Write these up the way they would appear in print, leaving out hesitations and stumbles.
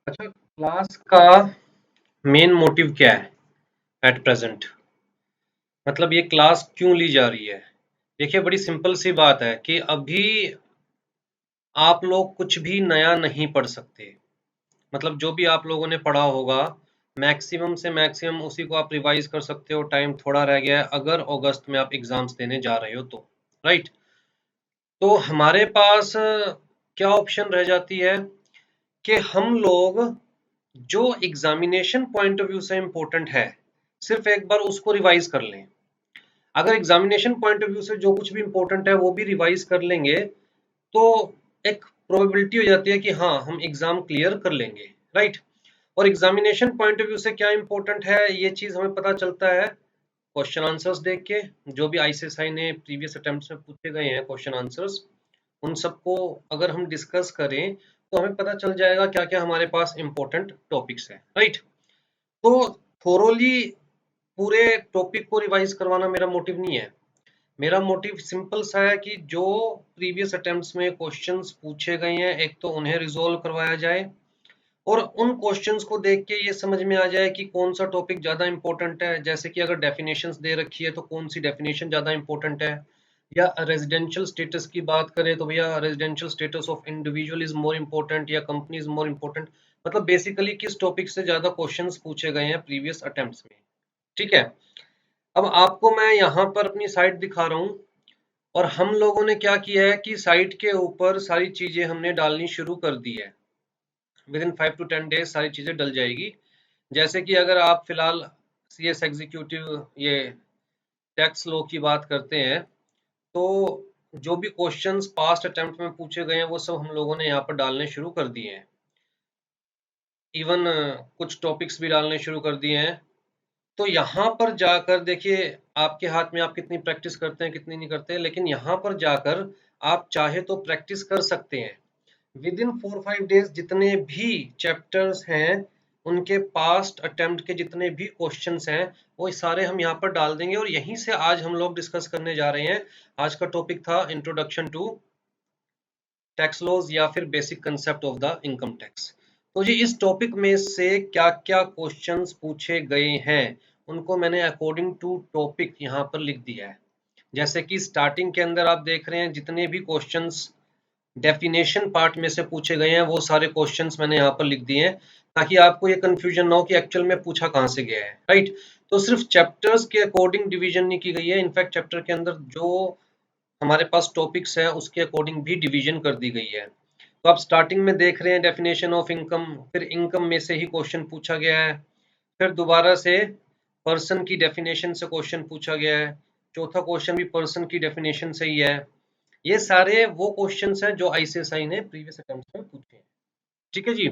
अच्छा, क्लास का main motive क्या है एट प्रेजेंट? मतलब ये क्लास क्यों ली जा रही है? देखिए, बड़ी सिंपल सी बात है कि अभी आप लोग कुछ भी नया नहीं पढ़ सकते। मतलब जो भी आप लोगों ने पढ़ा होगा, मैक्सिमम से मैक्सिमम उसी को आप रिवाइज कर सकते हो। टाइम थोड़ा रह गया है अगर अगस्त में आप एग्जाम्स देने जा रहे हो तो, राइट? तो हमारे पास क्या ऑप्शन रह जाती है कि हम लोग जो एग्जामिनेशन पॉइंट ऑफ व्यू से इम्पोर्टेंट है, सिर्फ एक बार उसको रिवाइज कर लें। अगर एग्जामिनेशन पॉइंट ऑफ व्यू से जो कुछ भी इम्पोर्टेंट है वो भी रिवाइज कर लेंगे, तो एक प्रोबेबिलिटी हो जाती है कि हाँ, हम एग्जाम क्लियर कर लेंगे, राइट? और एग्जामिनेशन पॉइंट ऑफ व्यू से क्या इंपॉर्टेंट है, ये चीज हमें पता चलता है क्वेश्चन आंसर्स देख के। जो भी आईसीएसआई ने प्रीवियस अटेम्प्ट्स में पूछे गए हैं क्वेश्चन आंसर्स, उन सबको अगर हम डिस्कस करें तो हमें पता चल जाएगा क्या क्या हमारे पास इंपॉर्टेंट टॉपिक्स हैं, राइट? तो थोरोली पूरे टॉपिक को रिवाइज करवाना मेरा मोटिव नहीं है। मेरा मोटिव सिंपल सा है कि जो प्रीवियस अटेम्प्ट्स में क्वेश्चंस पूछे गए हैं, एक तो उन्हें रिजोल्व करवाया जाए, और उन क्वेश्चंस को देख के ये समझ में आ जाए कि कौन सा टॉपिक ज्यादा इंपॉर्टेंट है। जैसे कि अगर डेफिनेशंस दे रखी है तो कौन सी डेफिनेशन ज्यादा इंपॉर्टेंट है, या रेजिडेंशियल स्टेटस की बात करें तो भैया residential status of individual is more important या कंपनी इज मोर इम्पोर्टेंट। मतलब बेसिकली किस टॉपिक से ज्यादा क्वेश्चंस पूछे गए हैं प्रीवियस अटेम्प्ट्स में, ठीक है? अब आपको मैं यहाँ पर अपनी साइट दिखा रहा हूँ, और हम लोगों ने क्या किया है कि साइट के ऊपर सारी चीजें हमने डालनी शुरू कर दी है। विद इन 5 to 10 डेज सारी चीजें डल जाएगी। जैसे कि अगर आप फिलहाल सीएस एग्जीक्यूटिव ये टैक्स लॉ की बात करते हैं, तो जो भी क्वेश्चंस पास्ट अटेम्प्ट में पूछे गए हैं वो सब हम लोगों ने यहाँ पर डालने शुरू कर दिए हैं। इवन कुछ टॉपिक्स भी डालने शुरू कर दिए हैं। तो यहाँ पर जाकर देखिए, आपके हाथ में आप कितनी प्रैक्टिस करते हैं कितनी नहीं करते हैं, लेकिन यहाँ पर जाकर आप चाहे तो प्रैक्टिस कर सकते हैं। विद इन 4-5 डेज जितने भी चैप्टर्स हैं, उनके पास्ट अटेम्प्ट के जितने भी क्वेश्चंस हैं, वो सारे हम यहाँ पर डाल देंगे, और यहीं से आज हम लोग डिस्कस करने जा रहे हैं। आज का टॉपिक था इंट्रोडक्शन टू टैक्स लॉज, या फिर basic concept of the income tax. तो जी, इस टॉपिक में से क्या क्या क्वेश्चंस पूछे गए हैं, उनको मैंने अकॉर्डिंग टू टॉपिक यहाँ पर लिख दिया है। जैसे कि स्टार्टिंग के अंदर आप देख रहे हैं जितने भी क्वेश्चंस डेफिनेशन पार्ट में से पूछे गए हैं, वो सारे क्वेश्चंस मैंने यहाँ पर लिख दिए हैं, ताकि आपको ये कंफ्यूजन ना हो कि एक्चुअल में पूछा कहाँ से गया है, राइट? तो सिर्फ चैप्टर्स के अकॉर्डिंग डिवीजन नहीं की गई है, इनफैक्ट चैप्टर के अंदर जो हमारे पास टॉपिक्स है उसके अकॉर्डिंग भी डिवीजन कर दी गई है। तो आप स्टार्टिंग में देख रहे हैं डेफिनेशन ऑफ इनकम, फिर इनकम में से ही क्वेश्चन पूछा गया है, फिर दोबारा से पर्सन की डेफिनेशन से क्वेश्चन पूछा गया है, चौथा क्वेश्चन भी पर्सन की डेफिनेशन से ही है। ये सारे वो क्वेश्चंस हैं जो आईसीएसआई ने प्रीवियस अटेम्प्ट्स में पूछे हैं, ठीक है जी?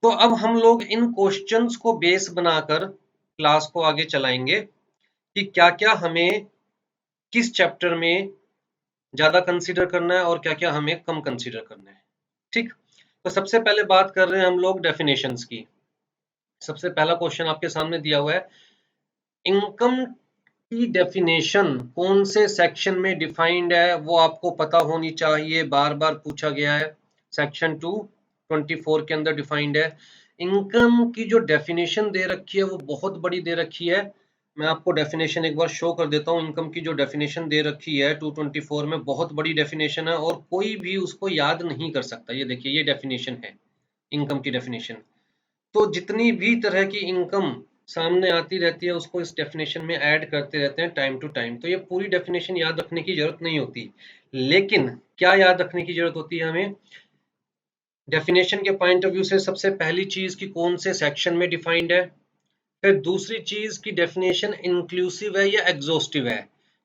तो अब हम लोग इन क्वेश्चंस को बेस बनाकर क्लास को आगे चलाएंगे कि क्या क्या हमें किस चैप्टर में ज्यादा कंसीडर करना है और क्या क्या हमें कम कंसीडर करना है, ठीक? तो सबसे पहले बात कर रहे हैं हम लोग डेफिनेशंस की। सबसे पहला क्वेश्चन आपके सामने दिया हुआ है, इनकम की डेफिनेशन कौन से सेक्शन में डिफाइंड है, वो आपको पता होनी चाहिए, बार बार पूछा गया है। सेक्शन 224 के अंदर डिफाइंड है। इनकम की जो डेफिनेशन दे रखी है वो बहुत बड़ी दे रखी है। मैं आपको डेफिनेशन एक बार शो कर देता हूँ। इनकम की जो डेफिनेशन दे रखी है 224 में, बहुत बड़ी डेफिनेशन है और कोई भी उसको याद नहीं कर सकता। ये देखिए, ये डेफिनेशन है इनकम की डेफिनेशन। तो जितनी भी तरह की इनकम सामने आती रहती है उसको इस डेफिनेशन में ऐड करते रहते हैं टाइम टू टाइम। तो ये पूरी डेफिनेशन याद रखने की जरूरत नहीं होती, लेकिन क्या याद रखने की जरूरत होती है हमें? डेफिनेशन के पॉइंट ऑफ व्यू से सबसे पहली चीज कि कौन से सेक्शन में डिफाइंड है, फिर दूसरी चीज की डेफिनेशन इंक्लूसिव है या एग्जॉस्टिव है।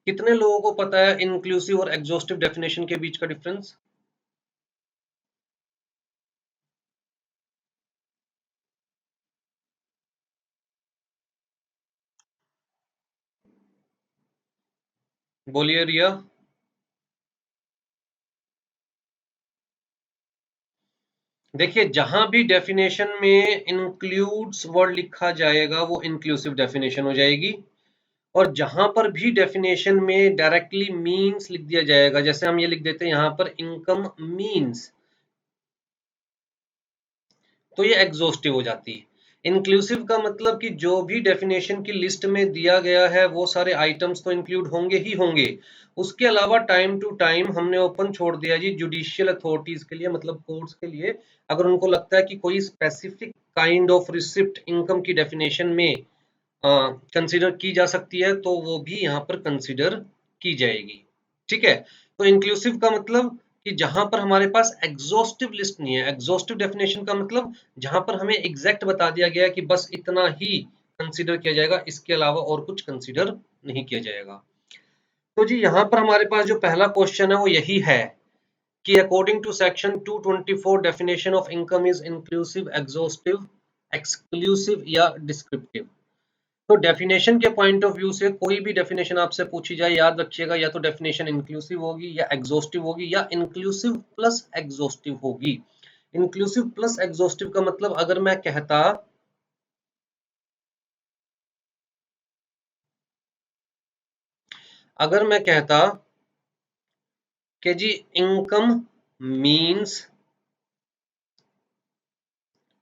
कितने लोगों को पता है इंक्लूसिव और एग्जॉस्टिव डेफिनेशन के बीच का डिफरेंस? बोलिए रिया। देखिए, जहां भी डेफिनेशन में इंक्लूड्स वर्ड लिखा जाएगा वो इंक्लूसिव डेफिनेशन हो जाएगी, और जहां पर भी डेफिनेशन में डायरेक्टली मीन्स लिख दिया जाएगा, जैसे हम ये लिख देते हैं यहाँ पर इनकम मीन्स, तो ये एग्जॉस्टिव हो जाती है। इंक्लूसिव का मतलब कि जो भी डेफिनेशन की लिस्ट में दिया गया है वो सारे आइटम्स तो इंक्लूड होंगे ही होंगे। उसके अलावा टाइम टू टाइम हमने ओपन छोड़ दिया जी जुडिशियल अथॉरिटीज के लिए, मतलब कोर्ट्स के लिए, अगर उनको लगता है कि कोई specific kind of receipt income की डेफिनेशन में कंसीडर की जा सकती है तो वो भी यहाँ पर कंसीडर की जाएगी। ठीक है, तो इंक्लूसिव का मतलब कि जहां पर हमारे पास एग्जॉस्टिव लिस्ट नहीं है। एग्जॉस्टिव डेफिनेशन का मतलब जहां पर हमें एग्जैक्ट बता दिया गया है कि बस इतना ही कंसीडर किया जाएगा, इसके अलावा और कुछ कंसीडर नहीं किया जाएगा। तो जी यहाँ पर हमारे पास जो पहला क्वेश्चन है वो यही है कि according to section 224 definition of income is inclusive, exhaustive, exclusive या डिस्क्रिप्टिव। तो डेफिनेशन के पॉइंट ऑफ व्यू से कोई भी डेफिनेशन आपसे पूछी जाए, याद रखिएगा या तो डेफिनेशन इंक्लूसिव होगी या एग्जॉस्टिव होगी या इंक्लूसिव प्लस एग्जॉस्टिव होगी। इंक्लूसिव प्लस एग्जॉस्टिव का मतलब अगर मैं कहता कि जी इनकम मीन्स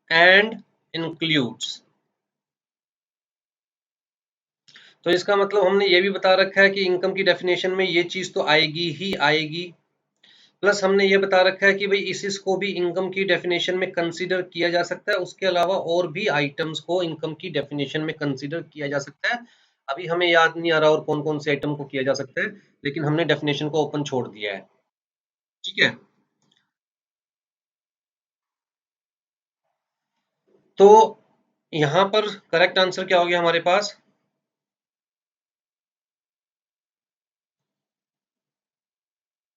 एंड इंक्लूड्स, तो इसका मतलब हमने ये भी बता रखा है कि इनकम की डेफिनेशन में ये चीज तो आएगी ही आएगी, प्लस हमने ये बता रखा है कि भाई इसको भी इनकम की डेफिनेशन में कंसीडर किया जा सकता है, उसके अलावा और भी आइटम्स को इनकम की डेफिनेशन में कंसीडर किया जा सकता है। अभी हमें याद नहीं आ रहा और कौन कौन से आइटम को किया जा सकता है, लेकिन हमने डेफिनेशन को ओपन छोड़ दिया है। ठीक है, तो यहां पर करेक्ट आंसर क्या हो गया हमारे पास?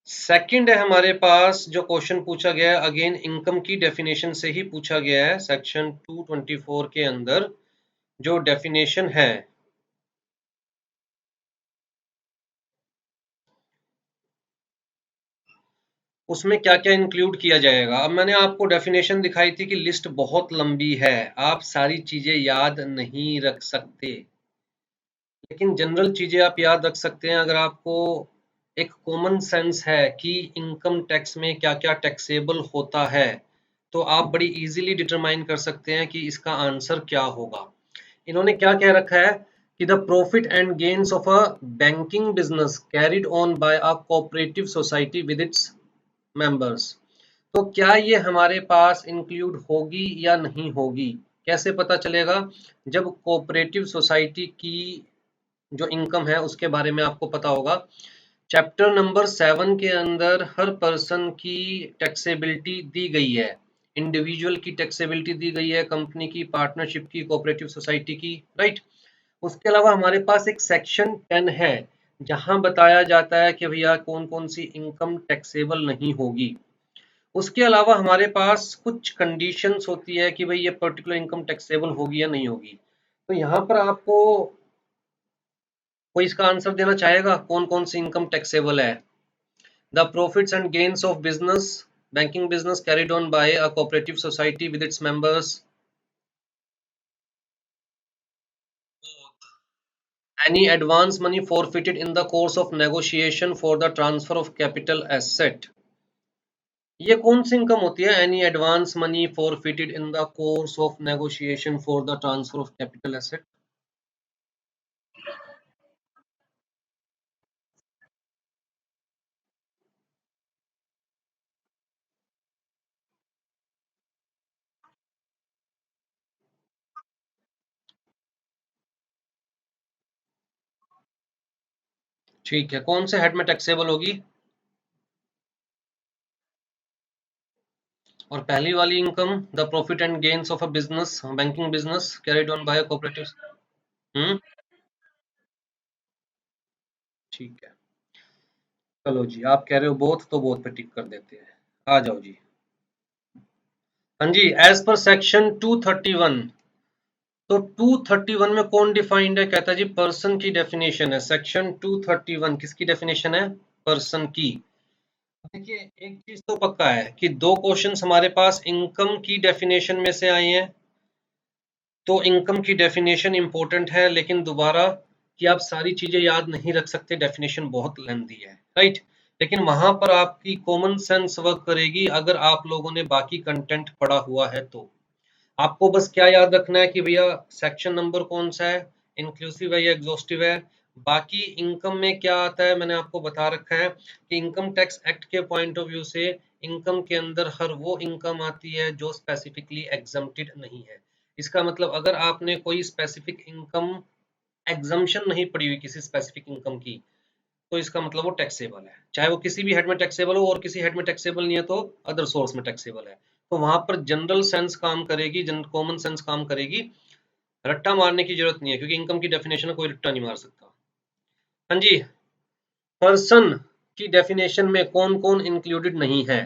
सेकंड है हमारे पास जो क्वेश्चन पूछा गया है, अगेन इनकम की डेफिनेशन से ही पूछा गया है। सेक्शन 224 के अंदर जो डेफिनेशन है उसमें क्या क्या इंक्लूड किया जाएगा। अब मैंने आपको डेफिनेशन दिखाई थी कि लिस्ट बहुत लंबी है, आप सारी चीजें याद नहीं रख सकते, लेकिन जनरल चीजें आप याद रख सकते हैं। अगर आपको एक कॉमन सेंस है कि इनकम टैक्स में क्या क्या टैक्सेबल होता है तो आप बड़ी इजीली डिटरमाइन कर सकते हैं कि इसका आंसर क्या होगा। इन्होंने क्या कह रखा है कि the profit and gains of a banking business carried on by a cooperative society with its members. तो क्या ये हमारे पास इंक्लूड होगी या नहीं होगी, कैसे पता चलेगा? जब कोऑपरेटिव सोसाइटी की जो इनकम है उसके बारे में आपको पता होगा। चैप्टर नंबर 7 के अंदर हर पर्सन की टैक्सेबिलिटी दी गई है, इंडिविजुअल की टैक्सेबिलिटी दी गई है, कंपनी की, पार्टनरशिप की, कोऑपरेटिव सोसाइटी की, राइट। उसके अलावा हमारे पास एक सेक्शन 10 है जहां बताया जाता है कि भैया कौन कौन सी इनकम टैक्सेबल नहीं होगी। उसके अलावा हमारे पास कुछ कंडीशंस होती है कि भाई ये पर्टिकुलर इनकम टैक्सेबल होगी या नहीं होगी। तो यहाँ पर आपको कोई इसका आंसर देना चाहेगा कौन कौन सी इनकम टैक्सेबल है? The profits and gains of business, banking business carried on by a cooperative society with its members, any advance money forfeited in the course of negotiation for the transfer of capital asset। ये कौन सी income होती है? Any advance money forfeited in the course of negotiation for the transfer of capital asset. ठीक है, कौन से head में टैक्सेबल होगी? और पहली वाली income the profit and gains of a business, banking business carried on by cooperative. Hmm, ठीक है, चलो जी, आप कह रहे हो बोथ तो बोथ पे टिक कर देते हैं। आ जाओ जी। हाँ जी, एज पर सेक्शन 231, तो 231 में कौन डिफाइंड है? कहता है जी पर्सन की डेफिनेशन है। सेक्शन 231 किसकी डेफिनेशन है? पर्सन की। देखिए एक चीज तो पक्का है कि दो क्वेश्चंस हमारे पास इनकम की डेफिनेशन में से आए हैं, तो इनकम की डेफिनेशन इंपॉर्टेंट है, लेकिन दोबारा कि आप सारी चीजें याद नहीं रख सकते, डेफिनेशन बहुत लेंथी है, राइट। लेकिन वहां पर आपकी कॉमन सेंस वर्क करेगी अगर आप लोगों ने बाकी कंटेंट पढ़ा हुआ है तो। आपको बस क्या याद रखना है कि भैया सेक्शन नंबर कौन सा है, इंक्लूसिव है या एग्जॉस्टिव है। बाकी इनकम में क्या आता है मैंने आपको बता रखा है कि इनकम टैक्स एक्ट के पॉइंट ऑफ व्यू से इनकम के अंदर हर वो इनकम आती है जो स्पेसिफिकली एग्जम्प्टेड नहीं है। इसका मतलब अगर आपने कोई स्पेसिफिक इनकम एग्जम्पशन नहीं पड़ी हुई किसी स्पेसिफिक इनकम की, तो इसका मतलब वो टैक्सेबल है, चाहे वो किसी भी हेड में टैक्सेबल हो और किसी हेड में टैक्सेबल नहीं है तो अदर सोर्स में टैक्सेबल है। तो वहां पर जनरल सेंस काम करेगी, कॉमन सेंस काम करेगी, रट्टा मारने की जरूरत नहीं है क्योंकि इनकम की डेफिनेशन में कोई रट्टा नहीं मार सकता। हाँ जी, पर्सन की डेफिनेशन में कौन कौन इंक्लूडेड नहीं है?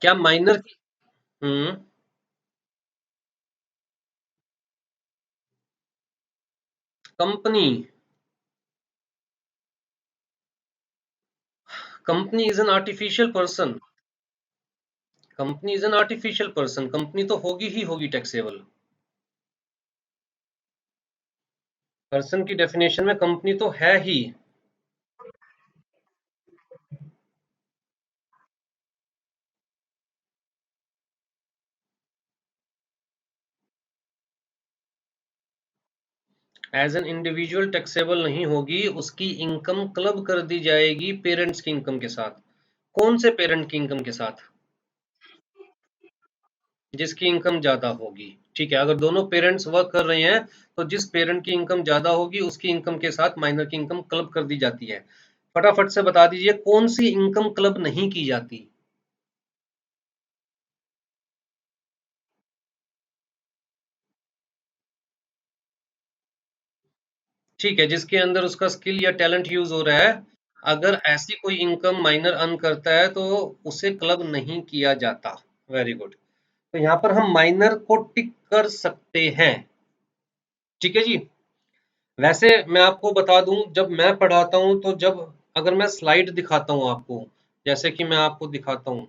क्या माइनर की? Company, company is an artificial person, company is an artificial person, company तो होगी ही होगी टैक्सेबल। पर्सन की डेफिनेशन में कंपनी तो है ही। एज एन इंडिविजुअल टैक्सेबल नहीं होगी, उसकी इनकम क्लब कर दी जाएगी पेरेंट्स की इनकम के साथ। कौन से पेरेंट की इनकम के साथ? जिसकी इनकम ज्यादा होगी। ठीक है, अगर दोनों पेरेंट्स वर्क कर रहे हैं तो जिस पेरेंट की इनकम ज्यादा होगी उसकी इनकम के साथ माइनर की इनकम क्लब कर दी जाती है। फटाफट से बता दीजिए कौन सी इनकम क्लब नहीं की जाती? ठीक है, जिसके अंदर उसका स्किल या टैलेंट यूज हो रहा है। अगर ऐसी कोई इनकम माइनर अर्न करता है तो उसे क्लब नहीं किया जाता। Very good. तो यहाँ पर हम माइनर को टिक कर सकते हैं। ठीक है जी। वैसे मैं आपको बता दूं, जब मैं पढ़ाता हूं तो जब अगर मैं स्लाइड दिखाता हूं आपको, जैसे कि मैं आपको दिखाता हूं,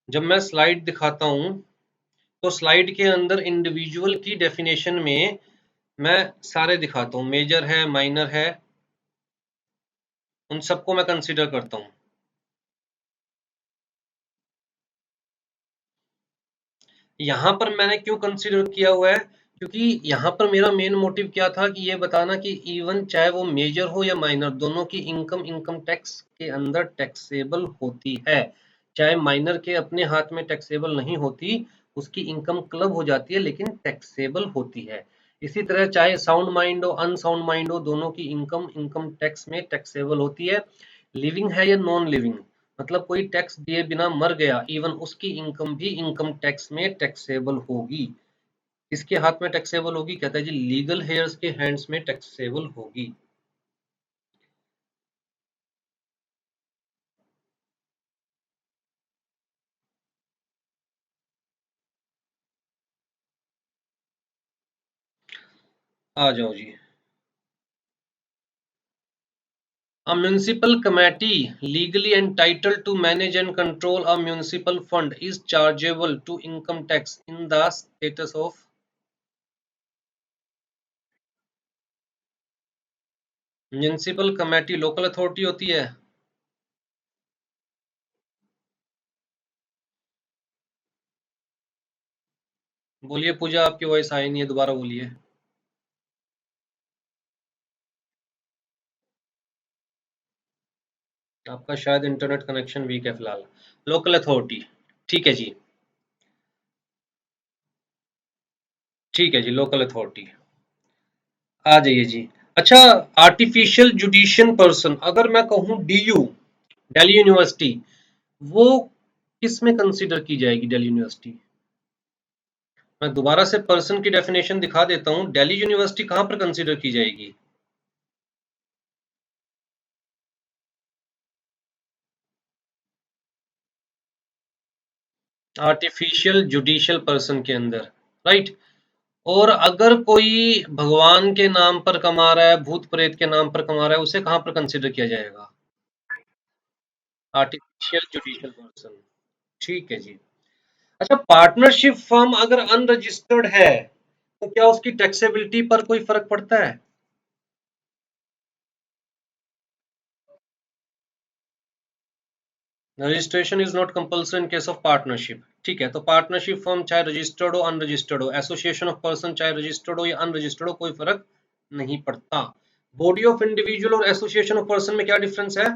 जब मैं स्लाइड दिखाता हूं तो स्लाइड के अंदर इंडिविजुअल की डेफिनेशन में मैं सारे दिखाता हूं, मेजर है, माइनर है, उन सबको मैं कंसीडर करता हूं। यहाँ पर मैंने क्यों कंसीडर किया हुआ है, क्योंकि यहाँ पर मेरा मेन मोटिव क्या था कि ये बताना कि इवन चाहे वो मेजर हो या माइनर, दोनों की इनकम इनकम टैक्स के अंदर टैक्सेबल होती है। चाहे माइनर के अपने हाथ में टैक्सेबल नहीं होती, उसकी इनकम क्लब हो जाती है लेकिन टैक्सेबल होती है। इसी तरह चाहे साउंड माइंड हो अनसाउंड माइंड हो, दोनों की इनकम इनकम टैक्स में टैक्सेबल होती है। लिविंग है या नॉन लिविंग, मतलब कोई टैक्स दिए बिना मर गया, इवन उसकी इनकम भी इनकम टैक्स में टैक्सेबल होगी। किसके हाथ में टैक्सेबल होगी? कहता है जी लीगल हेयर्स के हैंड्स में टैक्सेबल होगी। आ जाओ जी। A municipal committee legally entitled to manage and control a municipal fund is chargeable to income tax in the status of। Municipal committee local authority होती है। बोलिए पूजा, आपकी वॉइस आई नहीं है, दोबारा बोलिए। आपका शायद इंटरनेट कनेक्शन वीक है फिलहाल। लोकल अथॉरिटी, ठीक है जी। ठीक है जी, लोकल अथॉरिटी। आ जाइए जी। अच्छा, आर्टिफिशियल जुडिशियल पर्सन, अगर मैं कहूं डीयू, दिल्ली यूनिवर्सिटी, वो किस में कंसीडर की जाएगी? दिल्ली यूनिवर्सिटी, मैं दोबारा से पर्सन की डेफिनेशन दिखा देता हूं, दिल्ली यूनिवर्सिटी कहां पर कंसीडर की जाएगी? आर्टिफिशियल जुडिशियल पर्सन के अंदर, राइट। और अगर कोई भगवान के नाम पर कमा रहा है, भूत प्रेत के नाम पर कमा रहा है, उसे कहां पर कंसीडर किया जाएगा? आर्टिफिशियल जुडिशियल पर्सन, ठीक है जी। अच्छा, पार्टनरशिप फर्म अगर अनरजिस्टर्ड है तो क्या उसकी टैक्सेबिलिटी पर कोई फर्क पड़ता है? Registration is not compulsory in case of partnership. ठीक है, तो पार्टनरशिप फॉर्म चाहे रजिस्टर्ड हो अनरजिस्टर्ड हो, एसोसिएशन ऑफ पर्सन चाहे रजिस्टर्ड हो या अनरजिस्टर्ड हो, कोई फर्क नहीं पड़ता। बॉडी ऑफ इंडिविजुअल और एसोसिएशन ऑफ पर्सन में क्या डिफरेंस है?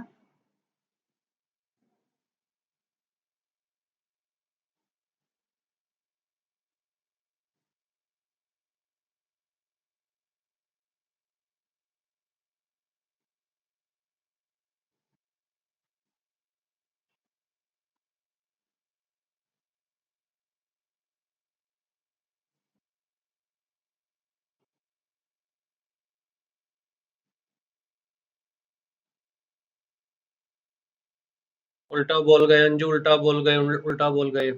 उल्टा बोल गए अंजू, उल्टा बोल गए, उल्टा बोल गए।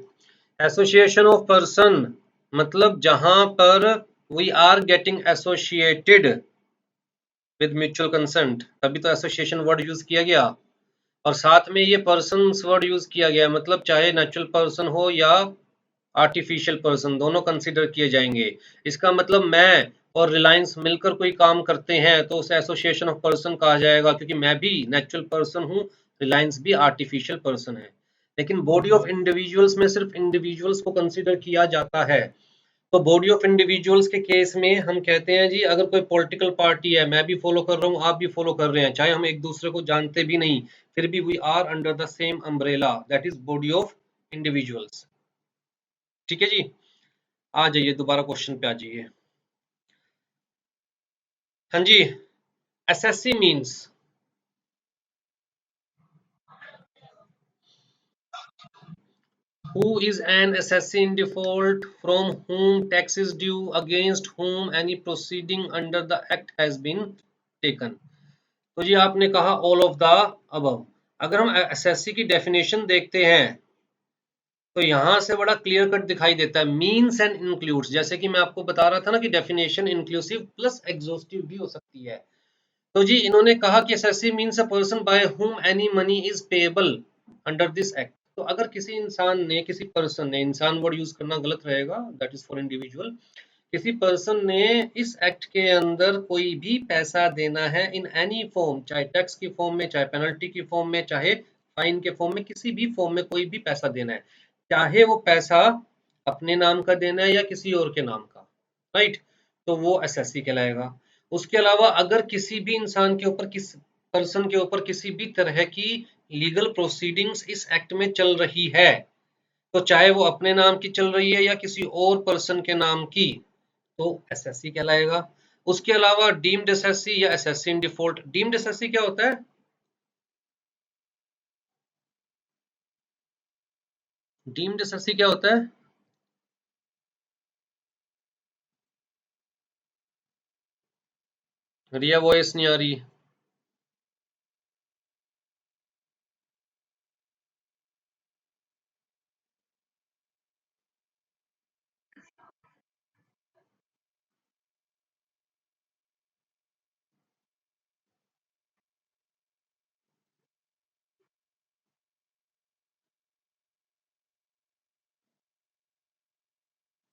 एसोसिएशन ऑफ पर्सन मतलब जहां पर we are getting associated with mutual consent, तभी तो एसोसिएशन वर्ड यूज किया गया। और साथ में ये पर्सन्स वर्ड यूज किया गया, मतलब चाहे नेचुरल पर्सन हो या आर्टिफिशियल पर्सन, दोनों कंसीडर किए जाएंगे। इसका मतलब मैं और रिलायंस मिलकर कोई काम करते हैं तो उसे एसोसिएशन ऑफ पर्सन कहा जाएगा, क्योंकि मैं भी नेचुरल पर्सन हूँ, रिलायंस भी आर्टिफिशियल पर्सन है। लेकिन बॉडी ऑफ इंडिविजुअल्स में सिर्फ इंडिविजुअल्स को कंसीडर किया जाता है। तो बॉडी ऑफ इंडिविजुअल्स के केस में हम कहते हैं जी, अगर कोई पॉलिटिकल पार्टी है, मैं भी फॉलो कर रहा हूँ, आप भी फॉलो कर रहे हैं, चाहे हम एक दूसरे को जानते भी नहीं, फिर भी we are under the same umbrella, that is body of individuals. ठीक है जी, आ जाइए दोबारा क्वेश्चन पे आ जाइए। हाँ जी, SSC means who is an assessee in default, from whom tax is due, against whom any proceeding under the act has been taken। तो जी आपने कहा ऑल ऑफ द अबव। अगर हम एसएससी की डेफिनेशन देखते हैं तो यहां से बड़ा क्लियर कट दिखाई देता है, मीन्स एंड इंक्लूड्स। जैसे कि मैं आपको बता रहा था ना कि डेफिनेशन इंक्लूसिव प्लस एग्जॉस्टिव भी हो सकती है। तो जी इन्होंने कहा कि SSC means a person by whom any money is payable under this act. तो अगर किसी इंसान ने, किसी पर्सन ने, इंसान वर्ड यूज करना गलत रहेगा, दैट इज फॉर इंडिविजुअल, किसी पर्सन ने इस एक्ट के अंदर कोई भी पैसा देना है इन एनी फॉर्म, चाहे टैक्स की फॉर्म में, चाहे पेनल्टी की फॉर्म में, चाहे फाइन के फॉर्म में, किसी भी फॉर्म में कोई भी पैसा देना है, चाहे वो पैसा अपने नाम का देना है या किसी और के नाम का, राइट, तो वो एसएससी कहलाएगा। उसके अलावा अगर किसी भी इंसान के ऊपर, किस पर्सन के ऊपर किसी भी तरह की लीगल प्रोसीडिंग्स इस एक्ट में चल रही है, तो चाहे वो अपने नाम की चल रही है या किसी और पर्सन के नाम की, तो एसएससी कहलाएगा। उसके अलावा डीम्ड एसएससी या SSC in default. Deemed SSC क्या होता है? डीम्ड एसएससी क्या होता है? रिया वॉइस नहीं आ रही।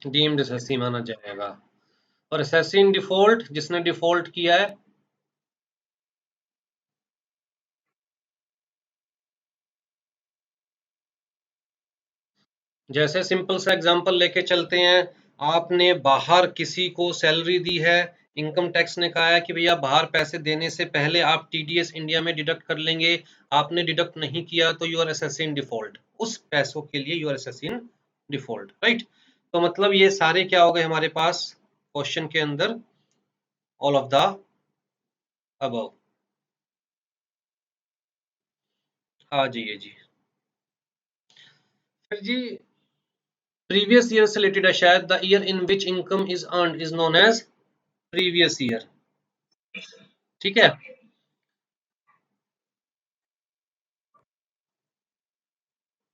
डीम्ड एसएससी माना जाएगा। और एसएससी इन डिफॉल्ट, जिसने डिफॉल्ट किया है। जैसे सिंपल सा एग्जांपल लेके चलते हैं, आपने बाहर किसी को सैलरी दी है, इनकम टैक्स ने कहा है कि भैया बाहर पैसे देने से पहले आप टीडीएस इंडिया में डिडक्ट कर लेंगे, आपने डिडक्ट नहीं किया तो you are assessee in default, उस पैसों के लिए you are assessee in default, right. तो मतलब ये सारे क्या हो गए हमारे पास क्वेश्चन के अंदर, ऑल ऑफ द अबव। आ जाइए जी। फिर जी प्रीवियस ईयर से रिलेटेड है शायद, the year in which income is earned is known as previous year. ठीक है,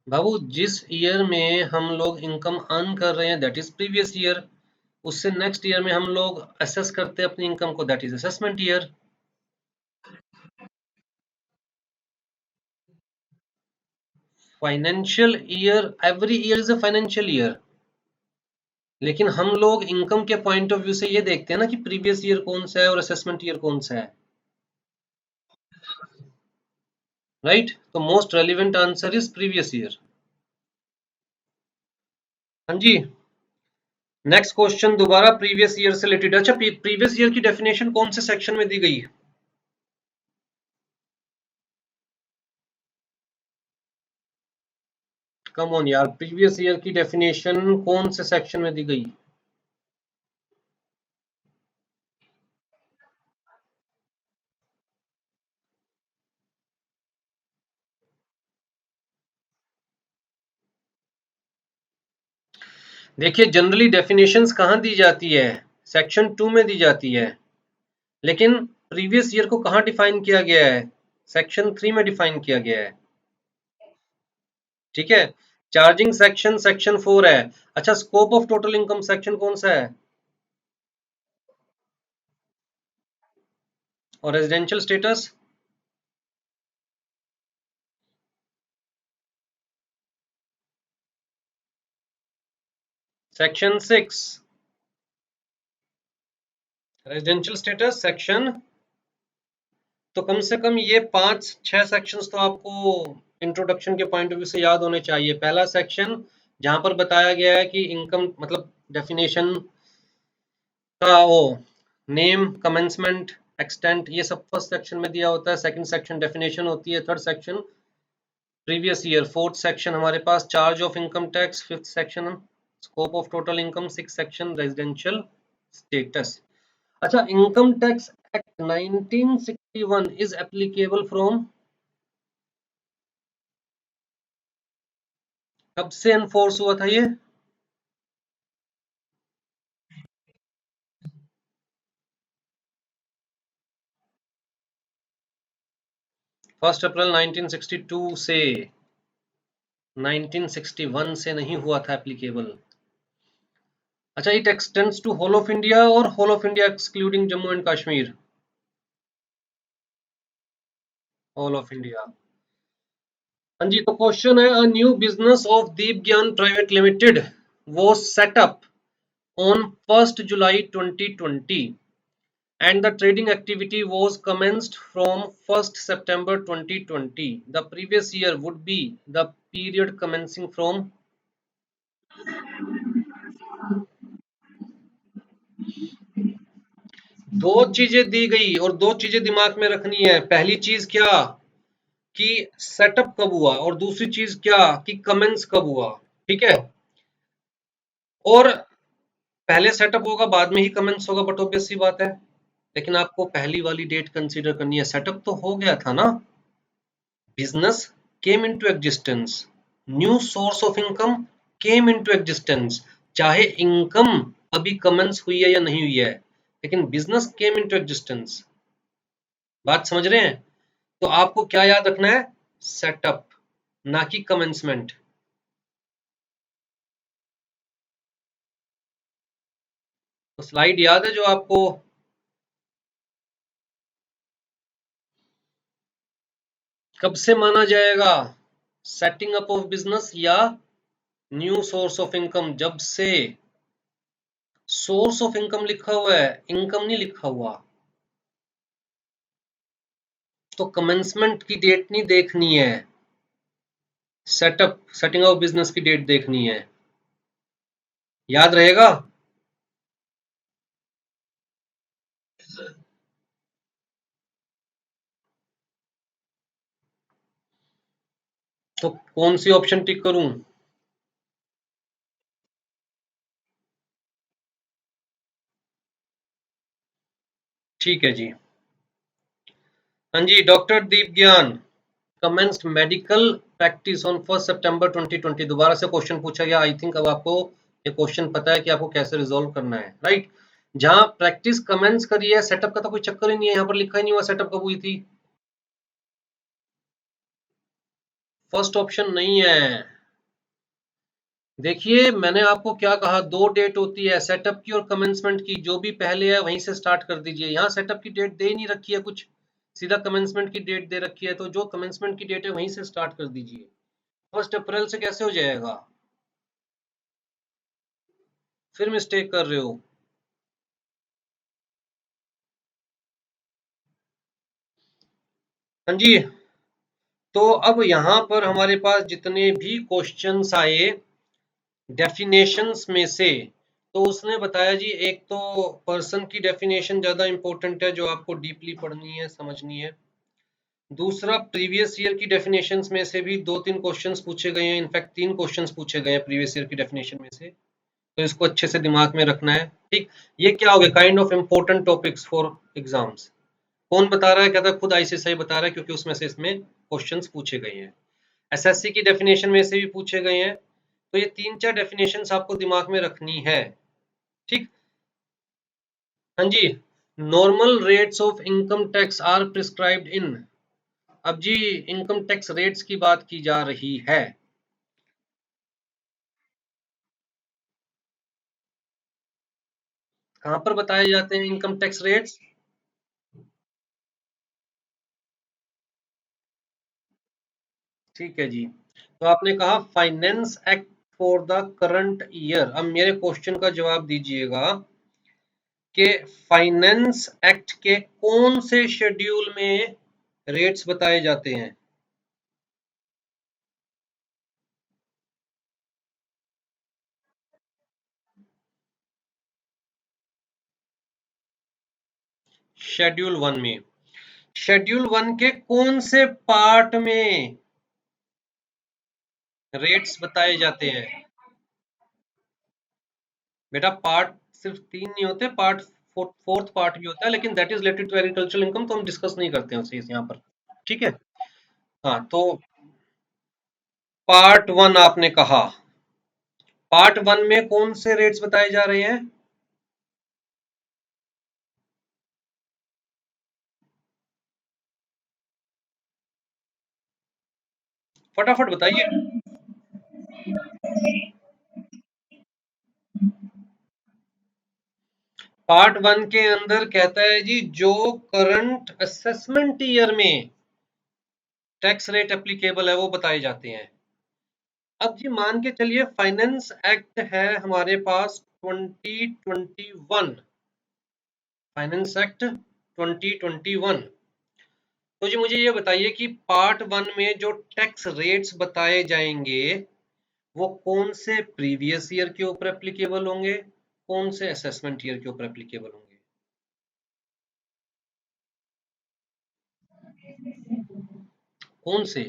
बाबू जिस ईयर में हम लोग इनकम अर्न कर रहे हैं दैट इज प्रीवियस ईयर, उससे नेक्स्ट ईयर में हम लोग असेस करते हैं अपनी इनकम को, that is assessment year. Financial year, every year is a financial year, लेकिन हम लोग इनकम के पॉइंट ऑफ व्यू से ये देखते हैं ना कि प्रीवियस ईयर कौन सा है और असेसमेंट ईयर कौन सा है। राइट। तो most relevant answer is previous year. हाँ जी। नेक्स्ट क्वेश्चन दोबारा प्रीवियस ईयर से रिलेटेड। अच्छा, प्रीवियस ईयर की डेफिनेशन कौन से सेक्शन में दी गई? कम ऑन यार, प्रीवियस ईयर की डेफिनेशन कौन से सेक्शन में दी गई? देखिए, जनरली डेफिनेशंस कहाँ दी जाती है? सेक्शन 2 में दी जाती है। लेकिन प्रीवियस ईयर को कहाँ डिफाइन किया गया है? सेक्शन 3 में डिफाइन किया गया है। ठीक है। चार्जिंग सेक्शन सेक्शन 4 है। अच्छा, scope of total income section कौन सा है? और residential status? Section 6। Residential status section. तो कम से कम ये 5-6 सेक्शंस तो आपको इंट्रोडक्शन के पॉइंट ऑफ व्यू से याद होने चाहिए। पहला सेक्शन जहां पर बताया गया है कि इनकम मतलब डेफिनेशन का वो नेम, कमेंसमेंट, एक्सटेंट, ये सब फर्स्ट सेक्शन में दिया होता है। सेकंड सेक्शन डेफिनेशन होती है। Third section previous year. Fourth section हमारे पास charge of income tax. Fifth section scope of total income. Six section residential status. अच्छा, income tax act 1961 is applicable from, कब से एनफोर्स हुआ था ये? 1 अप्रैल 1962 से। 1961 से नहीं हुआ था एप्लीकेबल। अच्छा, it extends to whole of India और whole of India excluding Jammu and Kashmir? Whole of India. हाँ जी। तो क्वेश्चन है, a new business of Deep Gyan private limited was set up on 1st July 2020 and the trading activity was commenced from 1st September 2020. The previous year would be the period commencing from। दो चीजें दी गई और दो चीजें दिमाग में रखनी है। पहली चीज क्या कि सेटअप कब हुआ, और दूसरी चीज क्या कि कमेंस कब हुआ। ठीक है। और पहले सेटअप होगा बाद में ही कमेंस होगा, बट ऑब्वियस सी बात है। लेकिन आपको पहली वाली डेट कंसीडर करनी है। सेटअप तो हो गया था ना। Business came into existence, new source of income came into existence. चाहे इनकम अभी कमेंस हुई है या नहीं हुई है, लेकिन बिजनेस केम इनटू एग्जिस्टेंस। बात समझ रहे हैं? तो आपको क्या याद रखना है? सेटअप, ना कि कमेंसमेंट। तो स्लाइड याद है जो आपको? कब से माना जाएगा सेटिंग अप ऑफ बिजनेस या न्यू सोर्स ऑफ इनकम? जब से सोर्स ऑफ इनकम लिखा हुआ है, इनकम नहीं लिखा हुआ। तो कमेंसमेंट की डेट नहीं देखनी है, सेटअप सेटिंग अप बिजनेस की डेट देखनी है। याद रहेगा? तो कौन सी ऑप्शन टिक करूं? ठीक है जी। हाँ जी, डॉक्टर दीप ज्ञान commenced मेडिकल प्रैक्टिस ऑन 1 सितंबर 2020। दोबारा से क्वेश्चन पूछा गया। आई थिंक अब आपको ये क्वेश्चन पता है कि आपको कैसे रिजोल्व करना है, राइट। जहां प्रैक्टिस कमेंस करी है, सेटअप का तो कोई चक्कर ही नहीं है, यहाँ पर लिखा ही नहीं हुआ सेटअप कब हुई थी। फर्स्ट ऑप्शन नहीं है। देखिए, मैंने आपको क्या कहा, दो डेट होती है सेटअप की और कमेंसमेंट की। जो भी पहले है वहीं से स्टार्ट कर दीजिए। यहाँ सेटअप की डेट दे ही नहीं रखी है कुछ, सीधा कमेंसमेंट की डेट दे रखी है। तो जो कमेंसमेंट की डेट है वहीं से स्टार्ट कर दीजिए। 1 अप्रैल से कैसे हो जाएगा? फिर मिस्टेक कर रहे हो। हाँ जी। तो अब यहाँ पर हमारे पास जितने भी क्वेश्चंस आए डेफिनेशंस में से, तो उसने बताया जी एक तो पर्सन की डेफिनेशन ज्यादा इंपॉर्टेंट है जो आपको डीपली पढ़नी है, समझनी है। दूसरा, प्रीवियस ईयर की डेफिनेशंस में से भी 2-3 क्वेश्चंस पूछे गए हैं, इनफैक्ट 3 क्वेश्चंस पूछे गए हैं प्रीवियस ईयर की डेफिनेशन में से, तो इसको अच्छे से दिमाग में रखना है। ठीक, ये क्या हो गया, kind of important topics for exams. कौन बता रहा है, कहता है खुद आईसीएसआई बता रहा है, क्योंकि उसमें से इसमें क्वेश्चंस पूछे गए हैं। एसएससी की डेफिनेशन में से भी पूछे गए हैं, तो ये 3-4 डेफिनेशंस आपको दिमाग में रखनी है। ठीक, हाँ जी। Normal rates of income tax are prescribed in, अब जी इनकम टैक्स रेट्स की बात की जा रही है। कहां पर बताए जाते हैं इनकम टैक्स रेट्स? ठीक है जी। तो आपने कहा finance act for the current year. अब मेरे क्वेश्चन का जवाब दीजिएगा कि फाइनेंस एक्ट के कौन से शेड्यूल में रेट्स बताए जाते हैं? शेड्यूल 1 में। शेड्यूल 1 के कौन से पार्ट में रेट्स बताए जाते हैं? बेटा पार्ट सिर्फ 3 नहीं होते, पार्ट फोर्थ पार्ट भी होता है, लेकिन that is related to agricultural income, तो हम डिस्कस नहीं करते हैं उसे यहाँ पर। ठीक है। हाँ, तो पार्ट 1 आपने कहा, पार्ट 1 में कौन से रेट्स बताए जा रहे हैं? फटाफट बताइए। पार्ट 1 के अंदर कहता है जी जो करंट असेसमेंट ईयर में टैक्स रेट एप्लीकेबल है वो बताए जाते हैं। अब जी मान के चलिए फाइनेंस एक्ट है हमारे पास 2021, फाइनेंस एक्ट 2021। तो जी मुझे ये बताइए कि पार्ट 1 में जो टैक्स रेट्स बताए जाएंगे वो कौन से प्रीवियस ईयर के ऊपर एप्लीकेबल होंगे, कौन से असेसमेंट ईयर के ऊपर एप्लीकेबल होंगे? कौन से?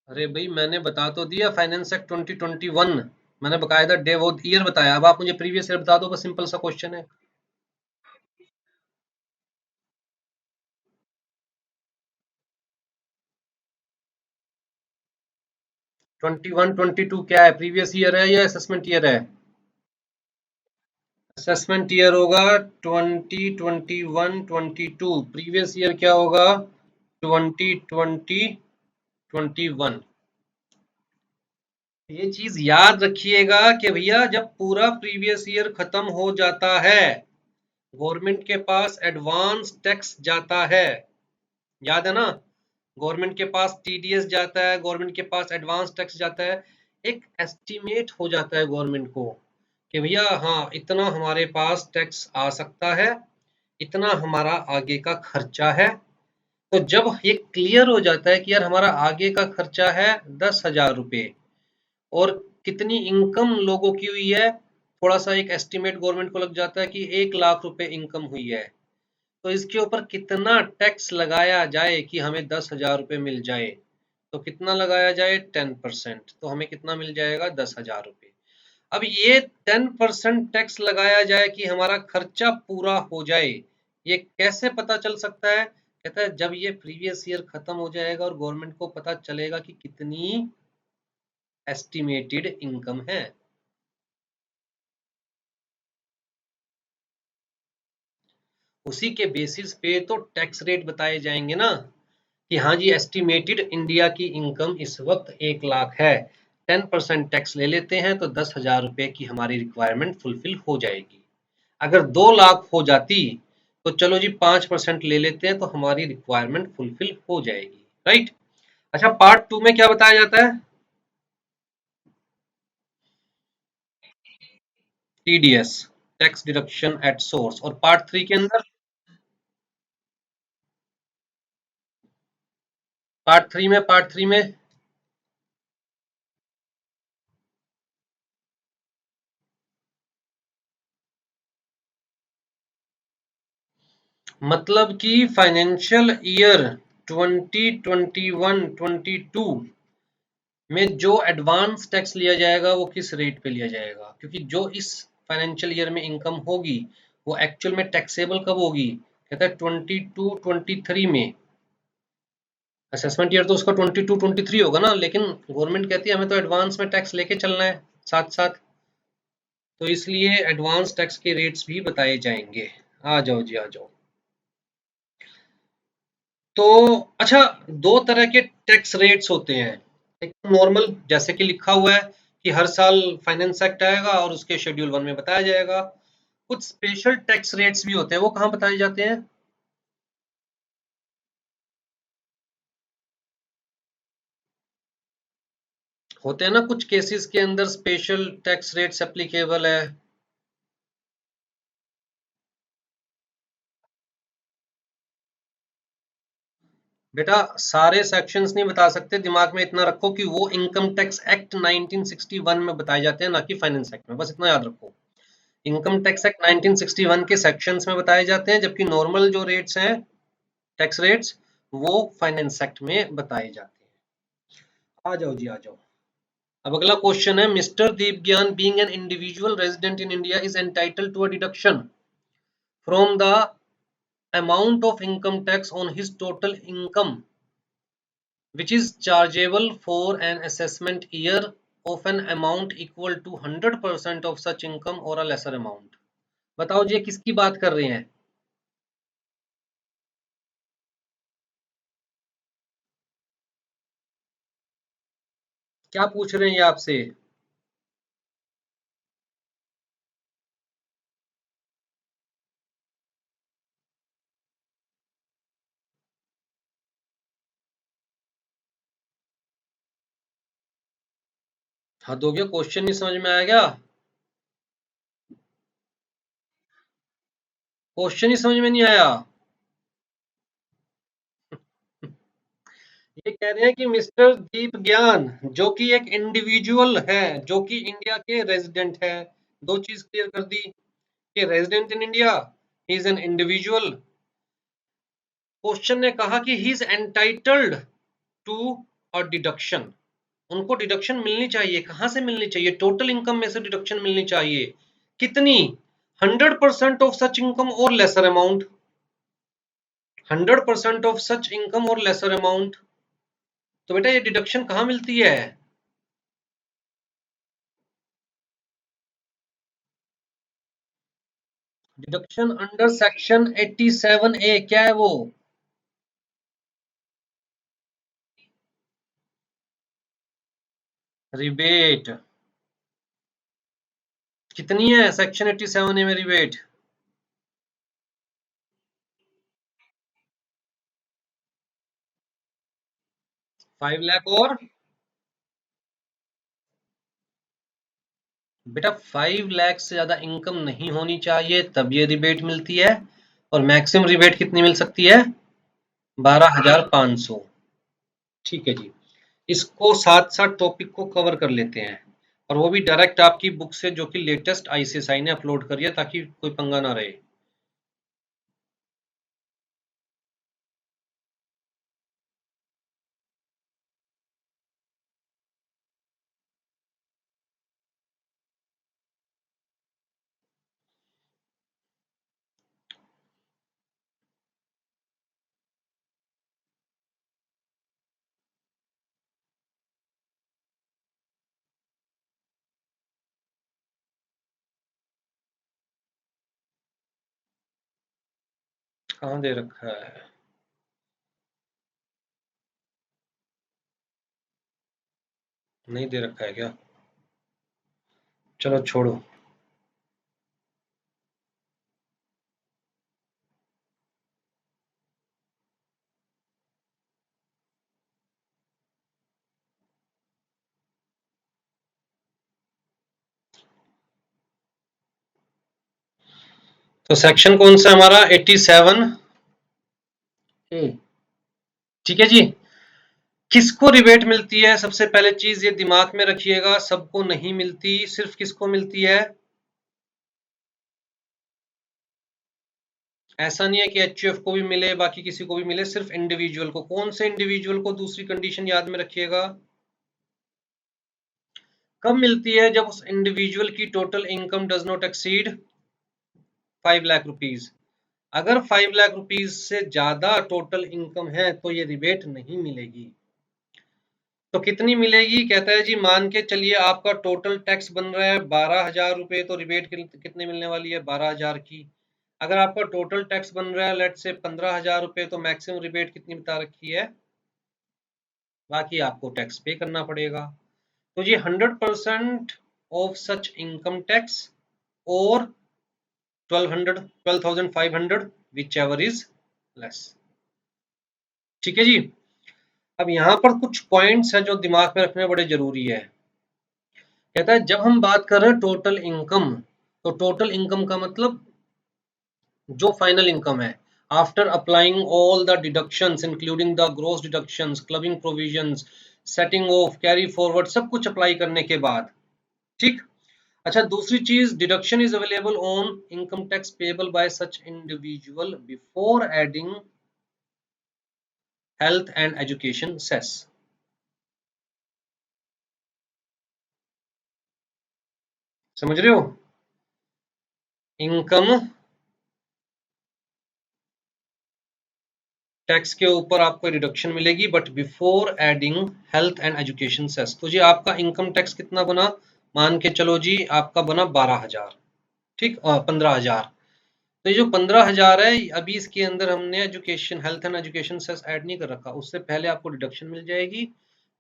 अरे भाई मैंने बता तो दिया फाइनेंस एक्ट 2021, मैंने बकायदा डे वो ईयर बताया। अब आप मुझे प्रीवियस ईयर बता दो, बस सिंपल सा क्वेश्चन है। 21 22 क्या है, प्रीवियस ईयर है या असेसमेंट ईयर है? असेसमेंट ईयर होगा 2021 22, प्रीवियस ईयर क्या होगा? 2020 21। ये चीज याद रखिएगा कि भैया जब पूरा प्रीवियस ईयर खत्म हो जाता है, गवर्नमेंट के पास एडवांस टैक्स जाता है, याद है ना? गवर्नमेंट के पास टीडीएस जाता है, गवर्नमेंट के पास एडवांस टैक्स जाता है। एक एस्टिमेट हो जाता है गवर्नमेंट को कि भैया हाँ इतना हमारे पास टैक्स आ सकता है, इतना हमारा आगे का खर्चा है। तो जब ये क्लियर हो जाता है कि यार हमारा आगे का खर्चा है 10,000 रुपये और कितनी इनकम लोगों की हुई है, थोड़ा सा एक एस्टिमेट गवर्नमेंट को लग जाता है कि 1 लाख रुपए इनकम हुई है, तो इसके ऊपर कितना टैक्स लगाया जाए कि हमें 10,000 रुपये मिल जाए। तो कितना लगाया जाए? 10%, तो हमें कितना मिल जाएगा? 10,000 रुपये। अब ये 10% टैक्स लगाया जाए कि हमारा खर्चा पूरा हो जाए, ये कैसे पता चल सकता है? कहता है जब ये प्रीवियस ईयर खत्म हो जाएगा और गवर्नमेंट को पता चलेगा कि कितनी एस्टिमेटेड इनकम है। उसी के बेसिस पे तो टैक्स रेट बताए जाएंगे ना कि हाँ जी एस्टिमेटेड इंडिया की इनकम इस वक्त 1 लाख है, 10% टैक्स ले लेते हैं तो 10,000 रुपए की हमारी रिक्वायरमेंट फुलफिल हो जाएगी। अगर 2 लाख हो जाती तो चलो जी 5% ले लेते हैं तो हमारी रिक्वायरमेंट फुलफिल हो जाएगी। राइट। अच्छा पार्ट 2 में क्या बताया जाता है? TDS, tax deduction at source, और पार्ट 3 के अंदर, पार्ट 3 में मतलब कि फाइनेंशियल ईयर 2021-22 में जो एडवांस टैक्स लिया जाएगा वो किस रेट पे लिया जाएगा, क्योंकि जो इस फाइनेंशियल ईयर में इनकम होगी वो एक्चुअल में टैक्सेबल कब होगी, कहता है 22-23 में। असेसमेंट ईयर तो उसका 22-23 होगा ना, लेकिन गवर्नमेंट कहती है हमें तो एडवांस में टैक्स लेके चलना है साथ साथ, तो इसलिए एडवांस टैक्स के रेट्स भी बताए जाएंगे। आ जाओ जी, आ जाओ। तो अच्छा, दो तरह के टैक्स रेट्स होते हैं। एक नॉर्मल, जैसे कि लिखा हुआ है कि हर साल फाइनेंस एक्ट आएगा और उसके शेड्यूल 1 में बताया जाएगा। कुछ स्पेशल टैक्स रेट्स भी होते हैं, वो कहाँ बताए जाते हैं? होते हैं ना कुछ केसेस के अंदर स्पेशल टैक्स रेट्स एप्लीकेबल है। बेटा सारे सेक्शंस नहीं बता सकते, दिमाग में इतना रखो कि वो इनकम टैक्स एक्ट 1961 में बताए जाते हैं, ना कि फाइनेंस एक्ट में, बस इतना याद रखो। इनकम टैक्स एक्ट 1961 के सेक्शंस में बताए जाते हैं, जबकि नॉर्मल जो रेट्स हैं, टैक्स रेट्स, वो फाइनेंस एक्ट में बताए जाते हैं। आ जाओ जी, आ जाओ। अब अगला क्वेश्चन है, mister Deepgyan being an individual resident in India is entitled to a deduction from the amount of income tax on his total income which is chargeable for an assessment year of an amount equal to 100% of such income or a lesser amount। बताओ जी, ये किसकी बात कर रहे हैं? क्या पूछ रहे हैं ये आपसे? हद हो गया, क्वेश्चन नहीं समझ में आया क्या? क्वेश्चन ही समझ में नहीं आया? ये कह रहे हैं कि मिस्टर दीप ज्ञान, जो कि एक इंडिविजुअल है, जो कि इंडिया के रेजिडेंट है, दो चीज क्लियर कर दी कि resident in India, he is an individual. Question ने कहा कि he is entitled to a deduction, उनको डिडक्शन मिलनी चाहिए। कहां से मिलनी चाहिए? टोटल इनकम में से डिडक्शन मिलनी चाहिए। कितनी? 100% ऑफ सच इनकम और lesser amount. 100% of such income और लेसर अमाउंट। तो बेटा ये डिडक्शन कहां मिलती है? डिडक्शन अंडर सेक्शन 87A, क्या है वो? रिबेट। कितनी है सेक्शन 87A में रिबेट? 5 लाख और? बेटा 5 लाख से ज्यादा इनकम नहीं होनी चाहिए, तब ये रिबेट मिलती है। और मैक्सिमम रिबेट कितनी मिल सकती है? 12,500। ठीक है जी। इसको साथ साथ टॉपिक को कवर कर लेते हैं, और वो भी डायरेक्ट आपकी बुक से, जो कि लेटेस्ट आईसीएसआई ने अपलोड करी है, ताकि कोई पंगा ना रहे। कहाँ दे रखा है? नहीं दे रखा है क्या? चलो छोड़ो। तो सेक्शन कौन सा हमारा 87A। ठीक है जी। किसको रिबेट मिलती है? सबसे पहले चीज ये दिमाग में रखिएगा, सबको नहीं मिलती, सिर्फ किसको मिलती है? ऐसा नहीं है कि एचयूएफ को भी मिले, बाकी किसी को भी मिले, सिर्फ इंडिविजुअल को। कौन से इंडिविजुअल को? दूसरी कंडीशन याद में रखिएगा, कब मिलती है? जब उस इंडिविजुअल की total income does not exceed 5 lakh rupees. अगर 5 लाख रुपीज से ज्यादा टोटल इनकम है तो ये रिबेट नहीं मिलेगी। तो कितनी मिलेगी? कहता है जी मान के चलिए आपका टोटल टैक्स बन रहा है 12,000 रुपए, तो रिबेट कितनी मिलने वाली है? 12,000 की। अगर आपका टोटल टैक्स बन रहा है लेट से 15,000 रुपए, तो मैक्सिमम रिबेट कितनी बता रखी है? बाकी आपको टैक्स पे करना पड़ेगा। तो ये 100% ऑफ सच इनकम टैक्स और 12,500 विच एवर इज लेस। ठीक है जी। अब यहाँ पर कुछ पॉइंट्स हैं जो दिमाग में रखने बड़े जरूरी है। कहता है जब हम बात कर रहे हैं टोटल इनकम, तो टोटल इनकम का मतलब जो फाइनल इनकम है after applying all the deductions including the gross deductions, clubbing provisions, setting of, carry forward, सब कुछ अप्लाई करने के बाद। ठीक। अच्छा, दूसरी चीज, deduction is available on income tax payable by such individual before adding health and education cess. समझ रहे हो? इनकम टैक्स के ऊपर आपको डिडक्शन मिलेगी but before adding health and education cess. तो जी आपका इनकम टैक्स कितना बना? मान के चलो जी आपका बना 12,000। ठीक, 15,000। तो ये जो 15,000 है, अभी इसके अंदर हमने education, health and education cess add नहीं कर रखा, उससे पहले आपको डिडक्शन मिल जाएगी।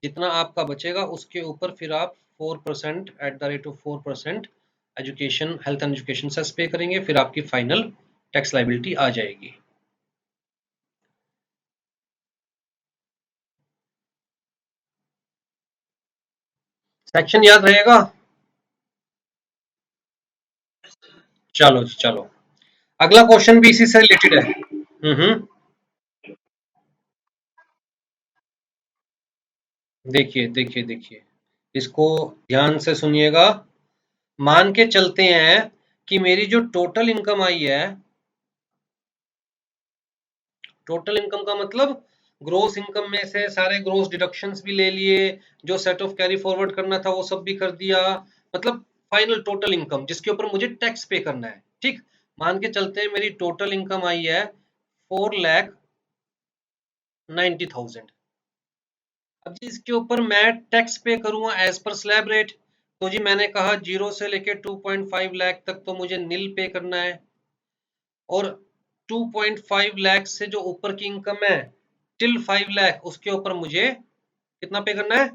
जितना आपका बचेगा उसके ऊपर फिर आप 4% at the rate of 4% education, health and education cess pay करेंगे, फिर आपकी फाइनल टैक्स लाइबिलिटी आ जाएगी। सेक्शन याद रहेगा? चलो जी चलो, अगला क्वेश्चन भी इसी से रिलेटेड है। देखिए देखिए देखिए, इसको ध्यान से सुनिएगा। मान के चलते हैं कि मेरी जो टोटल इनकम आई है, टोटल इनकम का मतलब ग्रोस इनकम में से सारे ग्रोस डिडक्शंस भी ले लिए, जो सेट ऑफ कैरी फॉरवर्ड करना था वो सब भी कर दिया, मतलब फाइनल टोटल इनकम जिसके ऊपर मुझे टैक्स पे करना है। ठीक, मान के चलते हैं मेरी टोटल इनकम आई है 4,90,000। अब जी इसके ऊपर मैं टैक्स पे करूंगा एज पर स्लैब रेट। तो जी मैंने कहा 0 से लेके 2.5 लाख तक तो मुझे नील पे करना है, और 2.5 लाख से जो ऊपर की इनकम है टिल 5 लाख, उसके ऊपर मुझे कितना पे करना है?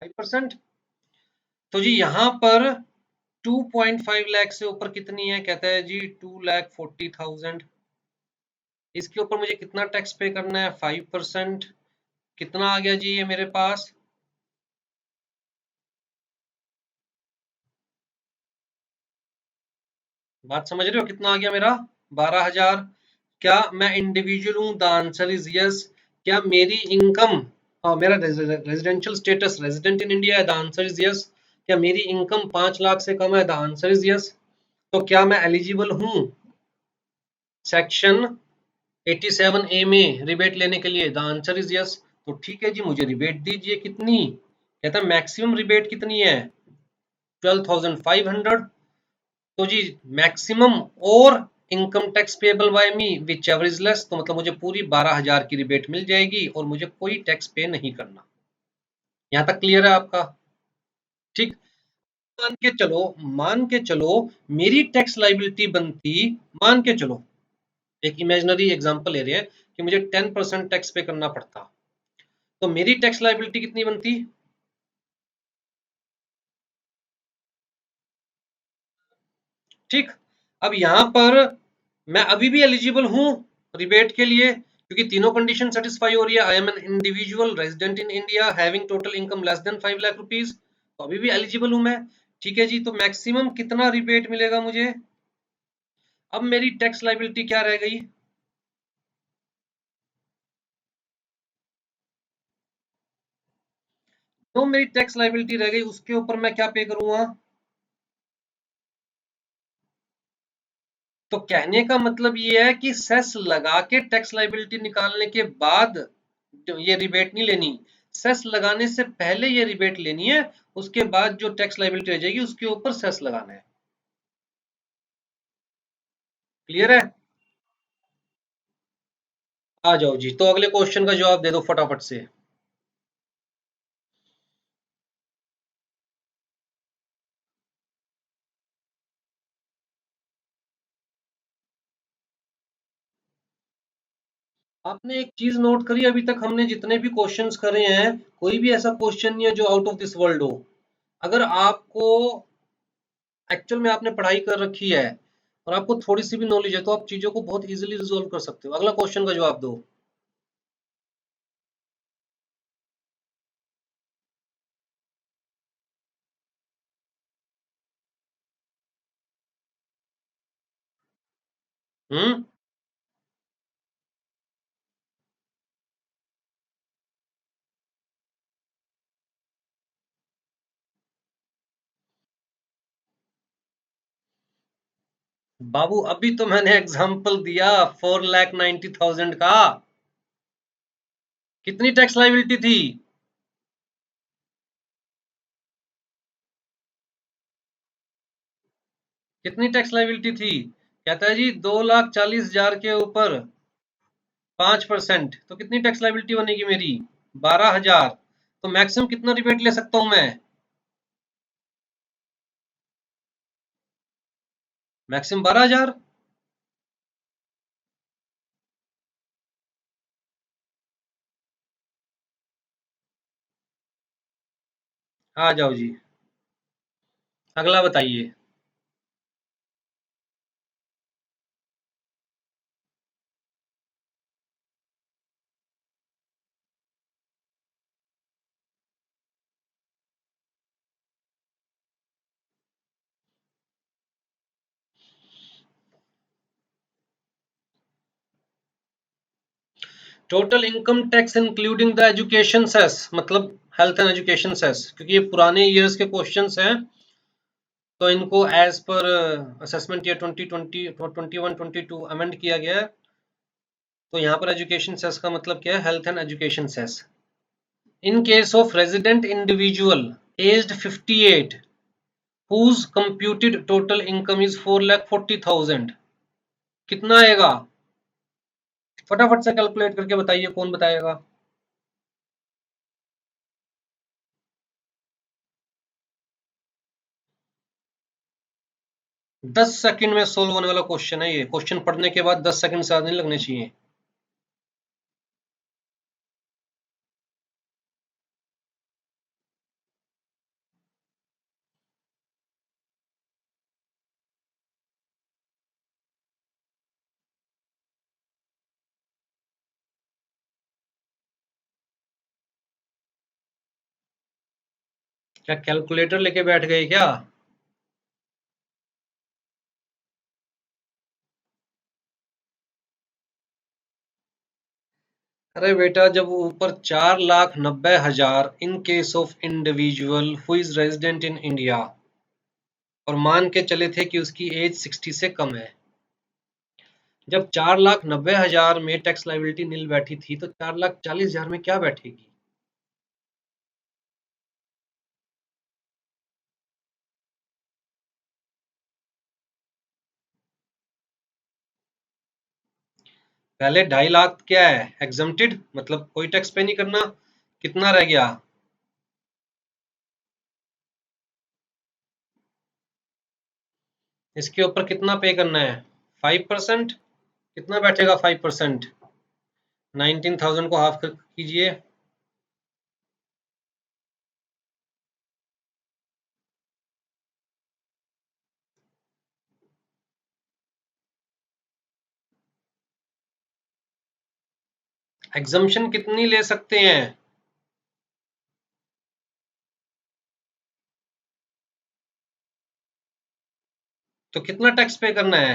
5%। तो जी यहाँ पर 2.5 लाख से ऊपर कितनी है? कहता है जी 2,40,000। इसके ऊपर मुझे कितना टैक्स पे करना है? 5%। कितना आ गया जी ये मेरे पास? बात समझ रहे हो कितना आ गया मेरा? 12,000। क्या मैं इंडिविजुअल हूं? The answer is yes. क्या मेरी इनकम, मेरा residential status resident in India है? The answer is yes. क्या मेरी इनकम 5 लाख से कम है? The answer is yes. तो क्या मैं एलिजिबल हूं सेक्शन 87A में रिबेट लेने के लिए? The answer is yes. तो ठीक है जी, मुझे रिबेट दीजिए कितनी। कहता है मैक्सिमम रिबेट कितनी है? 12,500। तो जी मैक्सिमम और income tax payable bye me which ever is less, तो मतलब मुझे पूरी 12,000 की रिबेट मिल जाएगी और मुझे कोई टैक्स पे नहीं करना। यहाँ तक क्लियर है आपका? ठीक। मान के चलो, मान के चलो मेरी टैक्स लाइबिलिटी बनती, मान के चलो एक इमेजिनरी एग्जांपल ले रहे हैं कि मुझे 10% टैक्स पे करना पड़ता, तो मेरी टैक्स लाइबिलिटी कितनी बनती? ठीक। अब यहां पर मैं अभी भी एलिजिबल हूं रिबेट के लिए, क्योंकि तीनों कंडीशन सेटिस्फाई हो रही है। I am N individual resident in India having total income less than 5 lakh rupees, तो अभी भी एलिजिबल हूं मैं। ठीक है जी, तो मैक्सिमम कितना रिबेट मिलेगा मुझे? अब मेरी टैक्स लाइबिलिटी क्या रह गई? तो मेरी टैक्स लाइबिलिटी रह गई, उसके ऊपर मैं क्या पे करूंगा? तो कहने का मतलब ये है कि सेस लगा के टैक्स लाइबिलिटी निकालने के बाद ये रिबेट नहीं लेनी, सेस लगाने से पहले ये रिबेट लेनी है, उसके बाद जो टैक्स लाइबिलिटी रह जाएगी उसके ऊपर सेस लगाना है। क्लियर है? आ जाओ जी, तो अगले क्वेश्चन का जवाब दे दो फटाफट से। आपने एक चीज नोट करी, अभी तक हमने जितने भी क्वेश्चंस करे हैं, कोई भी ऐसा क्वेश्चन नहीं है जो आउट ऑफ दिस वर्ल्ड हो। अगर आपको एक्चुअल में आपने पढ़ाई कर रखी है और आपको थोड़ी सी भी नॉलेज है, तो आप चीजों को बहुत इजीली रिजोल्व कर सकते हो। अगला क्वेश्चन का जवाब दो। हम्म। बाबू अभी तो मैंने एग्जांपल दिया 4,90,000 का। कितनी टैक्स लाइबिलिटी थी? कितनी टैक्स लाइबिलिटी थी? कहता है जी 2,40,000 के ऊपर 5%, तो कितनी टैक्स लाइबिलिटी बनेगी मेरी? 12,000। तो मैक्सिमम कितना रिबेट ले सकता हूं मैं? मैक्सिमम 12,000। आ जाओ जी, अगला बताइए। Total income tax including the education cess, मतलब हेल्थ एंड एजुकेशन सेस, क्योंकि ये पुराने ईयर्स के क्वेश्चंस हैं, तो इनको as per assessment year 2020 21 22 amend किया गया है। तो यहाँ पर एजुकेशन सेस का मतलब क्या है? Health and education cess. In case of resident individual aged 58 whose computed total income is 4,40,000, कितना आएगा? फटाफट से कैलकुलेट करके बताइए, कौन बताएगा? 10 सेकंड में सोल्व होने वाला क्वेश्चन है ये। क्वेश्चन पढ़ने के बाद 10 सेकंड से ज्यादा नहीं लगने चाहिए। क्या कैलकुलेटर लेके बैठ गए क्या? अरे बेटा, जब ऊपर 4,90,000 इन case of individual who is resident in India, और मान के चले थे कि उसकी एज 60 से कम है, जब 4,90,000 में टैक्स लाइबिलिटी नील बैठी थी, तो 4,40,000 में क्या बैठेगी? पहले 2.5 लाख क्या है? एग्जम्प्टेड, मतलब कोई टैक्स पे नहीं करना। कितना रह गया? इसके ऊपर कितना पे करना है? 5%। कितना बैठेगा 5%? 19,000 को हाफ कीजिए। एग्जम्पशन कितनी ले सकते हैं? तो कितना टैक्स पे करना है?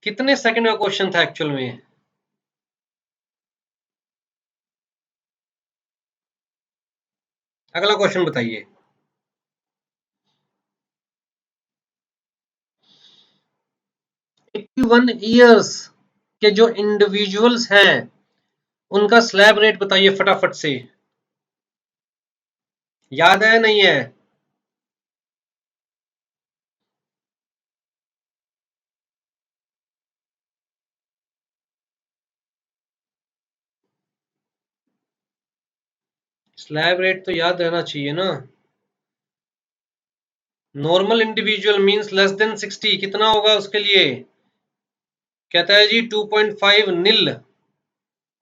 कितने सेकंड का क्वेश्चन था एक्चुअल में? अगला क्वेश्चन बताइए। 81 ईयर्स के जो इंडिविजुअल्स हैं उनका स्लैब रेट बताइए फटाफट से। याद है नहीं है? स्लैब रेट तो याद रहना चाहिए ना। Normal individual means less than 60, कितना होगा उसके लिए? कहता है जी 2.5 नील।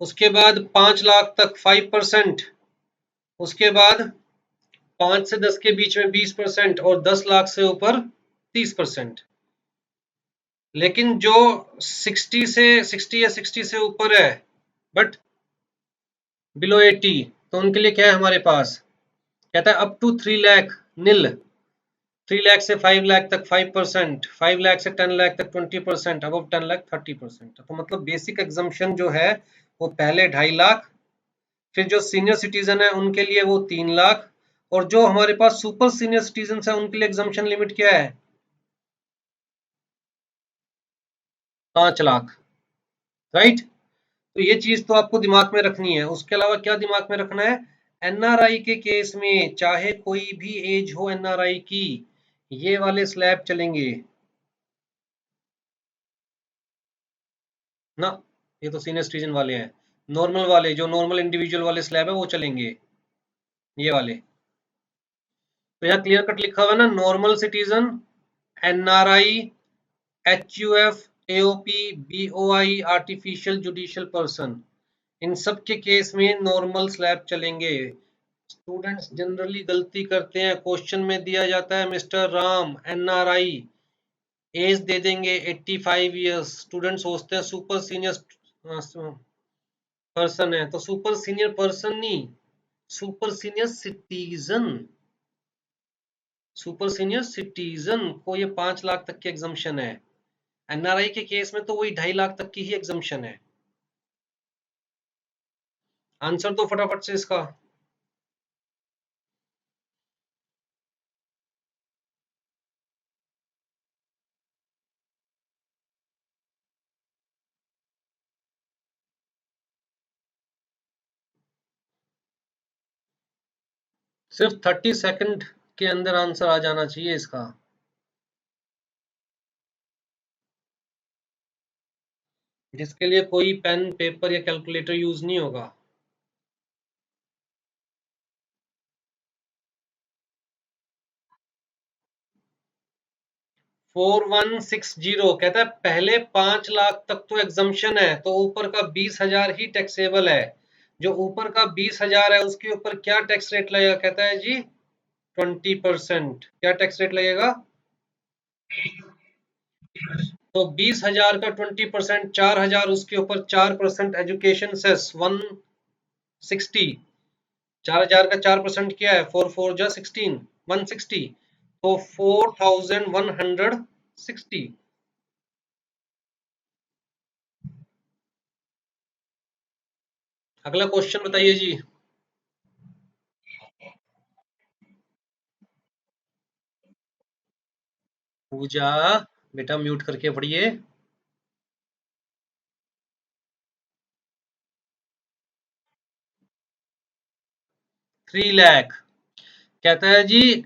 उसके बाद 5 लाख तक 5%। उसके बाद 5 से 10 के बीच में 20% और 10 लाख से ऊपर 30%। लेकिन जो 60 या 60 से ऊपर है बट बिलो 80, तो उनके लिए क्या है हमारे पास? कहता है अप टू 3 लाख नील। 3 लाख से 5 लाख तक 5%, 5 लाख से 10 लाख तक 20%, अबव 10 लाख 30%। तो मतलब बेसिक एग्जम्पशन जो है वो पहले 2.5 लाख, फिर जो सीनियर सिटीजन है उनके लिए वो 3 लाख, और जो हमारे पास सुपर सीनियर सिटीजन है उनके लिए एग्जम्पशन लिमिट क्या है? 5 लाख। राइट। तो ये चीज तो आपको दिमाग में रखनी है। उसके अलावा क्या दिमाग में रखना है? एनआरआई के केस में चाहे कोई भी एज हो एनआरआई की, ये वाले स्लैब चलेंगे ना। ये तो सीनियर सिटीजन वाले हैं। नॉर्मल वाले, जो नॉर्मल इंडिविजुअल वाले स्लैब है वो चलेंगे, ये वाले। तो यहाँ क्लियर कट लिखा हुआ है ना, normal citizen, NRI, HUF, AOP, BOI, artificial judicial person, इन सब के केस में नॉर्मल स्लैब चलेंगे। स्टूडेंट्स जनरली गलती करते हैं, क्वेश्चन में दिया जाता है मिस्टर राम एनआरआई, एज दे देंगे 85 ईयर्स, स्टूडेंट सोचते हैं सुपर सीनियर पर्सन है, तो सुपर सीनियर पर्सन नहीं, super senior citizen. Super senior citizen को ये 5 लाख तक की एग्जम्पशन है। एनआरआई के केस में तो वही 2.5 लाख तक की ही एग्जम्पशन है। आंसर दो फटाफट से इसका। सिर्फ 30 सेकंड के अंदर आंसर आ जाना चाहिए इसका। जिसके लिए कोई पेन पेपर या कैलकुलेटर यूज नहीं होगा। फोर वन सिक्स जीरो कहता है पहले 5 लाख तक तो एग्जम्पशन है, तो ऊपर का 20,000 ही टैक्सेबल है। जो ऊपर का 20,000 है उसके ऊपर क्या टैक्स रेट लगेगा? कहता है जी 20%। क्या टैक्स रेट लगेगा? तो 20,000 का 20%, 4,000, उसके ऊपर 4% एजुकेशन सेस 160। 4,000 का 4% क्या है? 4 4 जा 16, 160। तो 4,160। अगला क्वेश्चन बताइए जी। पूजा, बेटा म्यूट करके पढ़िए। 3 लाख। कहता है जी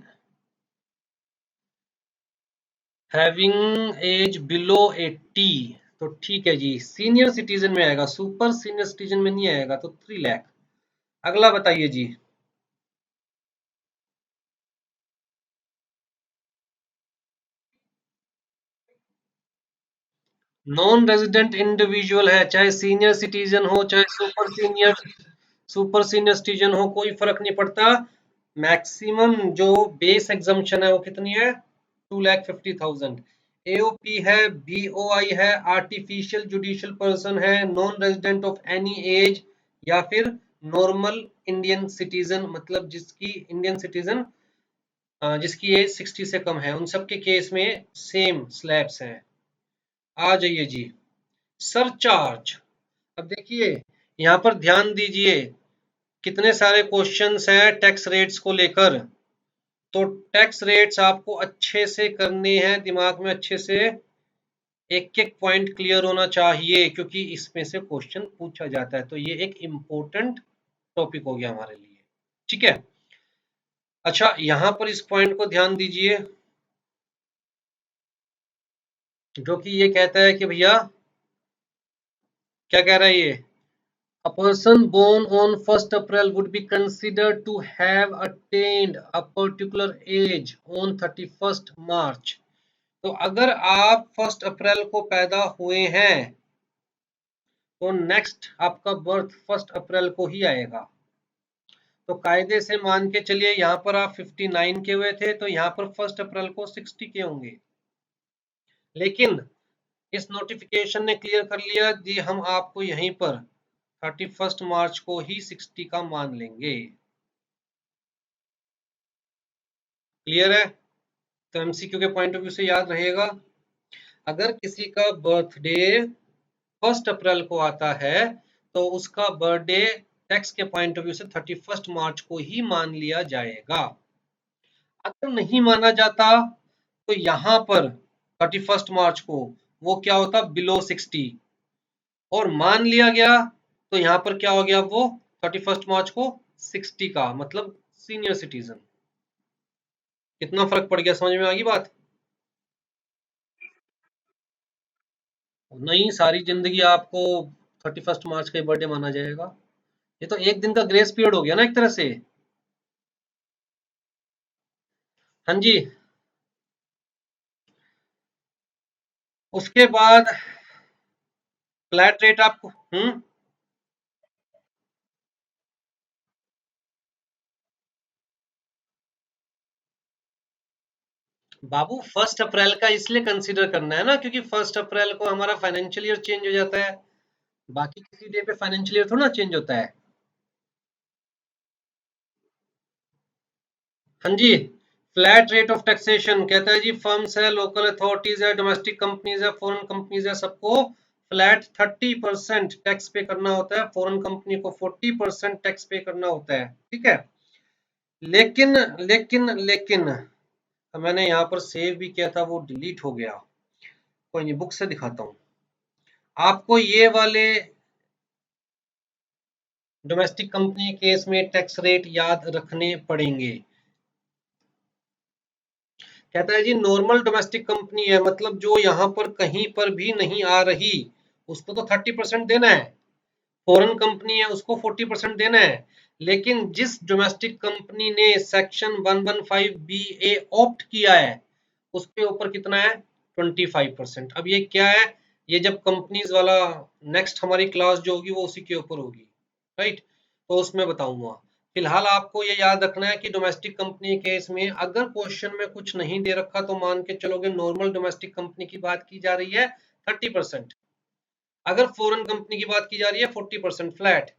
हैविंग एज बिलो 80। तो ठीक है जी, सीनियर सिटीजन में आएगा, सुपर सीनियर सिटीजन में नहीं आएगा, तो 3 लाख। अगला बताइए जी। नॉन रेजिडेंट इंडिविजुअल है, चाहे सीनियर सिटीजन हो चाहे सुपर सीनियर सिटीजन हो, कोई फर्क नहीं पड़ता। मैक्सिमम जो बेस एग्जम्पशन है वो कितनी है? 2,50,000। एओपी है, बीओआई है, आर्टिफिशियल जुडिशियल पर्सन है, non resident of any as, या फिर नॉर्मल इंडियन सिटीजन, मतलब जिसकी इंडियन सिटीजन जिसकी एज 60 से कम है, उन सब के केस में सेम स्लैब्स हैं। आ जाइए जी, सरचार्ज। अब देखिए यहाँ पर ध्यान दीजिए, कितने सारे क्वेश्चंस हैं टैक्स रेट्स को लेकर। तो टैक्स रेट्स आपको अच्छे से करने हैं, दिमाग में अच्छे से एक एक पॉइंट क्लियर होना चाहिए, क्योंकि इसमें से क्वेश्चन पूछा जाता है। तो ये एक इम्पोर्टेंट टॉपिक हो गया हमारे लिए, ठीक है। अच्छा, यहां पर इस पॉइंट को ध्यान दीजिए, जो कि ये कहता है कि भैया, क्या कह रहा है ये, a person born on 1st April would be considered to have attained a particular age on 31st March। तो अगर आप 1 अप्रैल को पैदा हुए हैं तो नेक्स्ट आपका बर्थ 1 अप्रैल को ही आएगा। तो कायदे से मान के चलिए, यहाँ पर आप 59 के हुए थे तो यहाँ पर 1 अप्रैल को 60 के होंगे। लेकिन इस नोटिफिकेशन ने क्लियर कर लिया जी, हम आपको यहीं पर 31 मार्च को ही 60 का मान लेंगे। क्लियर है? तो एमसीक्यू के पॉइंट ऑफ व्यू से याद रहेगा, अगर किसी का बर्थडे 1 अप्रैल को आता है तो उसका बर्थडे टैक्स के पॉइंट ऑफ व्यू से 31 मार्च को ही मान लिया जाएगा। अगर नहीं माना जाता तो यहाँ पर 31 मार्च को वो क्या होता, बिलो 60। और मान लिया गया तो यहाँ पर क्या हो गया, वो 31 मार्च को 60 का, मतलब सीनियर सिटीजन। कितना फर्क पड़ गया, समझ में आ गई बात? नहीं, सारी जिंदगी आपको 31 मार्च का बर्थडे माना जाएगा। ये तो एक दिन का ग्रेस पीरियड हो गया ना एक तरह से। हाँ जी। उसके बाद फ्लैट रेट आपको बाबू 1 अप्रैल का इसलिए कंसीडर करना है ना, क्योंकि 1 अप्रैल को हमारा फाइनेंशियल ईयर चेंज हो जाता है। बाकी किसी डे पे फाइनेंशियल ईयर थोड़ा ना चेंज होता है। हाँ जी। फ्लैट रेट ऑफ टैक्सेशन कहता है जी, फर्म्स है, लोकल अथॉरिटीज है, डोमेस्टिक कंपनीज है, फॉरेन कंपनीज है, सबको फ्लैट 30% टैक्स पे करना होता है। फॉरेन कंपनी को 40% टैक्स पे करना होता है, ठीक है। लेकिन लेकिन मैंने यहाँ पर सेव भी किया था, वो डिलीट हो गया। कोई नहीं, बुक से दिखाता हूँ आपको। ये वाले डोमेस्टिक कंपनी केस में टैक्स रेट याद रखने पड़ेंगे। कहता है जी, नॉर्मल डोमेस्टिक कंपनी है, मतलब जो यहाँ पर कहीं पर भी नहीं आ रही, उसको तो 30% देना है। फॉरेन कंपनी है, उसको 40% देना है। लेकिन जिस डोमेस्टिक कंपनी ने सेक्शन 115 बी ए ऑप्ट किया है, उसके ऊपर कितना है, 25%। अब ये क्या है, ये जब कंपनीज वाला नेक्स्ट हमारी क्लास जो होगी वो उसी के ऊपर होगी, राइट। तो उसमें बताऊंगा। फिलहाल आपको ये याद रखना है कि डोमेस्टिक कंपनी केस में अगर क्वेश्चन में कुछ नहीं दे रखा तो मान के चलोगे नॉर्मल डोमेस्टिक कंपनी की बात की जा रही है 30%। अगर फॉरेन कंपनी की बात की जा रही है 40% फ्लैट।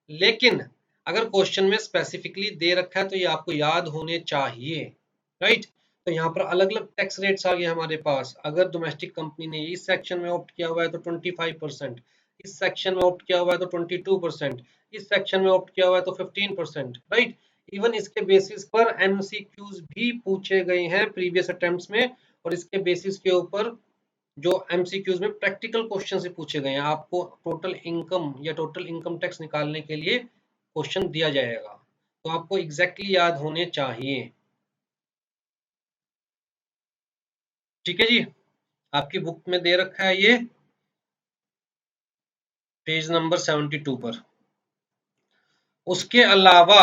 लेकिन अगर क्वेश्चन में स्पेसिफिकली दे रखा है तो ये आपको याद होने चाहिए, राइट। तो यहाँ पर अलग अलग टैक्स रेट्स आ गए हमारे पास। अगर डोमेस्टिक कंपनी ने इस सेक्शन में ऑप्ट किया हुआ है तो 25%, इस सेक्शन में ऑप्ट किया हुआ है तो 22%, इस सेक्शन में ऑप्ट किया हुआ है तो 15%, राइट। इवन इसके बेसिस पर एमसीक्यूज भी पूछे गए हैं प्रीवियस अटेम्प्ट्स में, और इसके बेसिस के ऊपर जो एमसीक्यूज में प्रैक्टिकल क्वेश्चन से पूछे गए हैं, आपको टोटल इनकम या टोटल इनकम टैक्स निकालने के लिए क्वेश्चन दिया जाएगा। तो आपको एग्जैक्टली याद होने चाहिए, ठीक है जी। आपकी बुक में दे रखा है ये, पेज नंबर 72 पर। उसके अलावा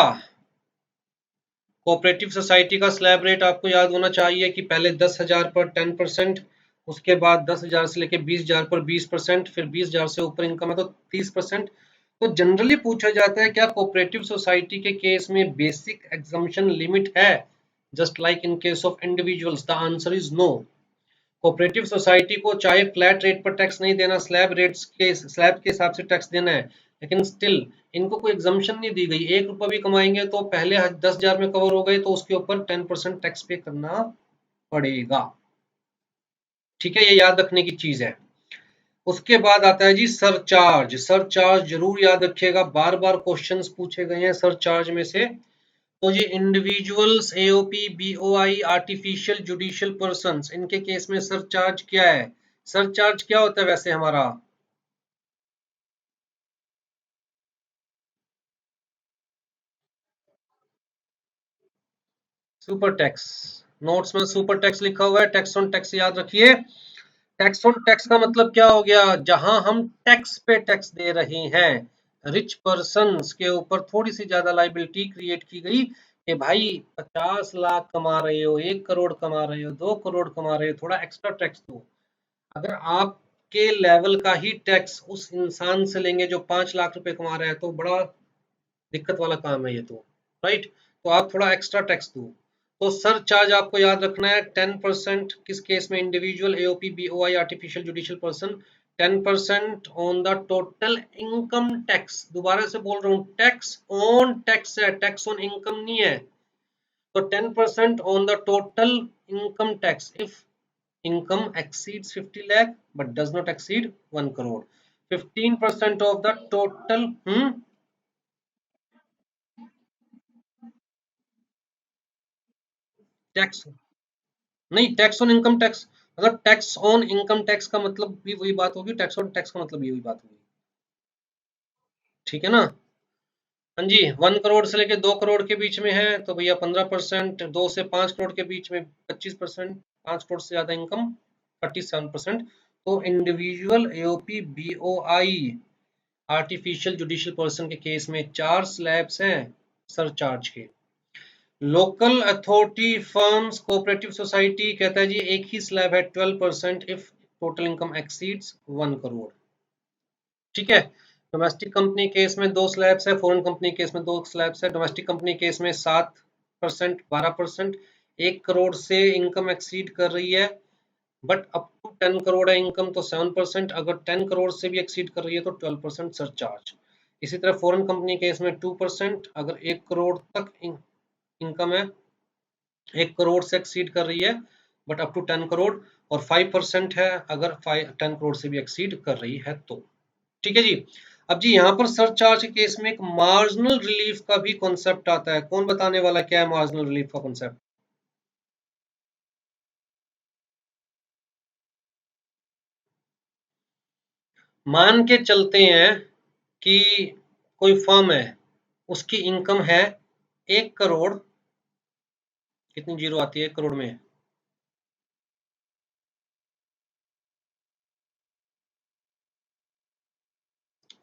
कोऑपरेटिव सोसाइटी का स्लैब रेट आपको याद होना चाहिए कि पहले 10,000 पर 10%, उसके बाद 10,000 से लेके 20,000 पर 20%, फिर 20,000 से ऊपर इनकम है तो 30%। तो जनरली पूछा जाता है क्या कोऑपरेटिव सोसाइटी के केस में बेसिक एग्जम्पशन लिमिट है, just like in case of individuals? The answer is no. Cooperative society को चाहे फ्लैट रेट पर टैक्स नहीं देना, स्लैब के हिसाब से टैक्स देना है, लेकिन स्टिल इनको कोई एग्जम्पशन नहीं दी गई। 1 रुपया भी कमाएंगे तो पहले 10,000 में कवर हो गए तो उसके ऊपर 10% टैक्स पे करना पड़ेगा, ठीक है। ये याद रखने की चीज है। उसके बाद आता है जी सरचार्ज। सरचार्ज जरूर याद रखिएगा, बार बार क्वेश्चंस पूछे गए हैं सरचार्ज में से। तो ये individuals, AOP, BOI, artificial judicial persons, इनके केस में सरचार्ज क्या है? सरचार्ज क्या होता है वैसे हमारा? Super tax. नोट्स में सुपर टैक्स लिखा हुआ है, टैक्स ऑन टैक्स याद रखिए। टैक्स ऑन टैक्स का मतलब क्या हो गया? जहां हम टैक्स पे टैक्स दे रहे हैं, रिच पर्सन्स के ऊपर थोड़ी सी ज्यादा लाइबिलिटी क्रिएट की गई कि भाई 50 लाख कमा रहे हो, 1 करोड़ कमा रहे हो, 2 करोड़ कमा रहे हो, थोड़ा एक्स्ट्रा टैक्स दो। अगर आपके लेवल का ही टैक्स उस इंसान से लेंगे जो 5 लाख रुपए कमा रहा है, तो बड़ा दिक्कत वाला काम है ये तो, राइट? तो आप थोड़ा एक्स्ट्रा टैक्स दो। तो सर चार्ज आपको याद रखना है 10%। किस केस में? Individual, AOP, BOI, artificial judicial person. 10% on the total income tax. दोबारा से बोल रहा हूँ, टैक्स ऑन टैक्स है, टैक्स ऑन इनकम नहीं है। तो 10% on the total income tax if income exceeds 50 lakh but does not exceed 1 crore. 15% of the total tax. नहीं, टैक्स ऑन इनकम टैक्स, अगर टैक्स ऑन इनकम टैक्स का मतलब भी वही बात होगी, टैक्स ऑन टैक्स का मतलब भी वही बात होगी। ठीक है ना? हाँ जी, 1 करोड़ से लेके 2 करोड़ के बीच में है तो भैया 15%, 2 से 5 करोड़ के बीच में 25%, 5 करोड़ से ज्यादा इनकम 37%। तो individual, AOP, BOI, artificial judicial person के केस में 4 स्लैब्स हैं सरचार्ज के। Local authority, firms, cooperative society कहता है जी एक ही स्लैब है 12% if total income exceeds 1 crore. ठीक है। डोमेस्टिक कंपनी केस में 2 स्लैब्स है, फॉरेन कंपनी केस में 2 स्लैब्स है। डोमेस्टिक कंपनी केस में 7%, 12%। 1 करोड़ से इनकम एक्सीड कर रही है बट अप टू 10 करोड़ है इनकम तो 7%। अगर 10 करोड़ से भी एक्सीड कर रही है तो 12% सरचार्ज। इसी तरह फॉरेन कंपनी केस में 2%, अगर 1 करोड़ तक इनकम है, 1 करोड़ से एक्सीड कर रही है बट अप टू 10 करोड़। और 5% है अगर 10 करोड़ से भी एक्सीड कर रही है तो। ठीक है जी। अब जी यहाँ पर सरचार्ज के केस में एक मार्जिनल रिलीफ का भी कॉन्सेप्ट आता है। कौन बताने वाला क्या है मार्जिनल रिलीफ का कॉन्सेप्ट? मान के चलते हैं कि कोई फर्म है, उसकी इनकम है 1 करोड़। कितनी जीरो आती है 1 करोड़ में?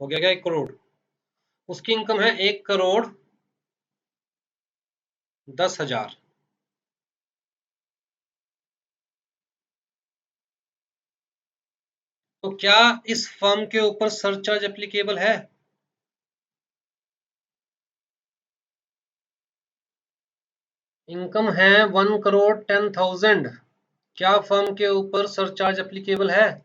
हो गया क्या 1 करोड़? उसकी इनकम है 1 करोड़ 10 हजार। तो क्या इस फर्म के ऊपर सरचार्ज एप्लीकेबल है? इनकम है 1 करोड़ 10,000। क्या फर्म के ऊपर सरचार्ज एप्लीकेबल हैगा?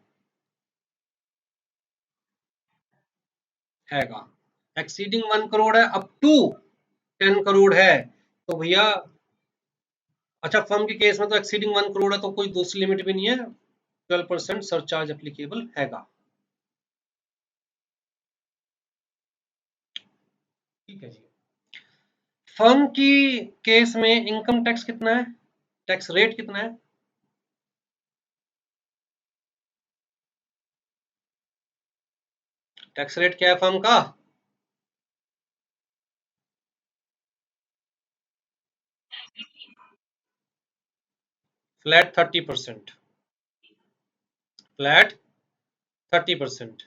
एक्सीडिंग 1 करोड़ है, अप टू 10 करोड़ है तो भैया, अच्छा फर्म के केस में तो एक्सीडिंग 1 करोड़ है तो कोई दूसरी लिमिट भी नहीं है, 12% सरचार्ज एप्लीकेबल हैगा। ठीक है जी। फर्म की केस में इनकम टैक्स कितना है? टैक्स रेट कितना है? टैक्स रेट क्या है फर्म का? फ्लैट 30%। फ्लैट 30%।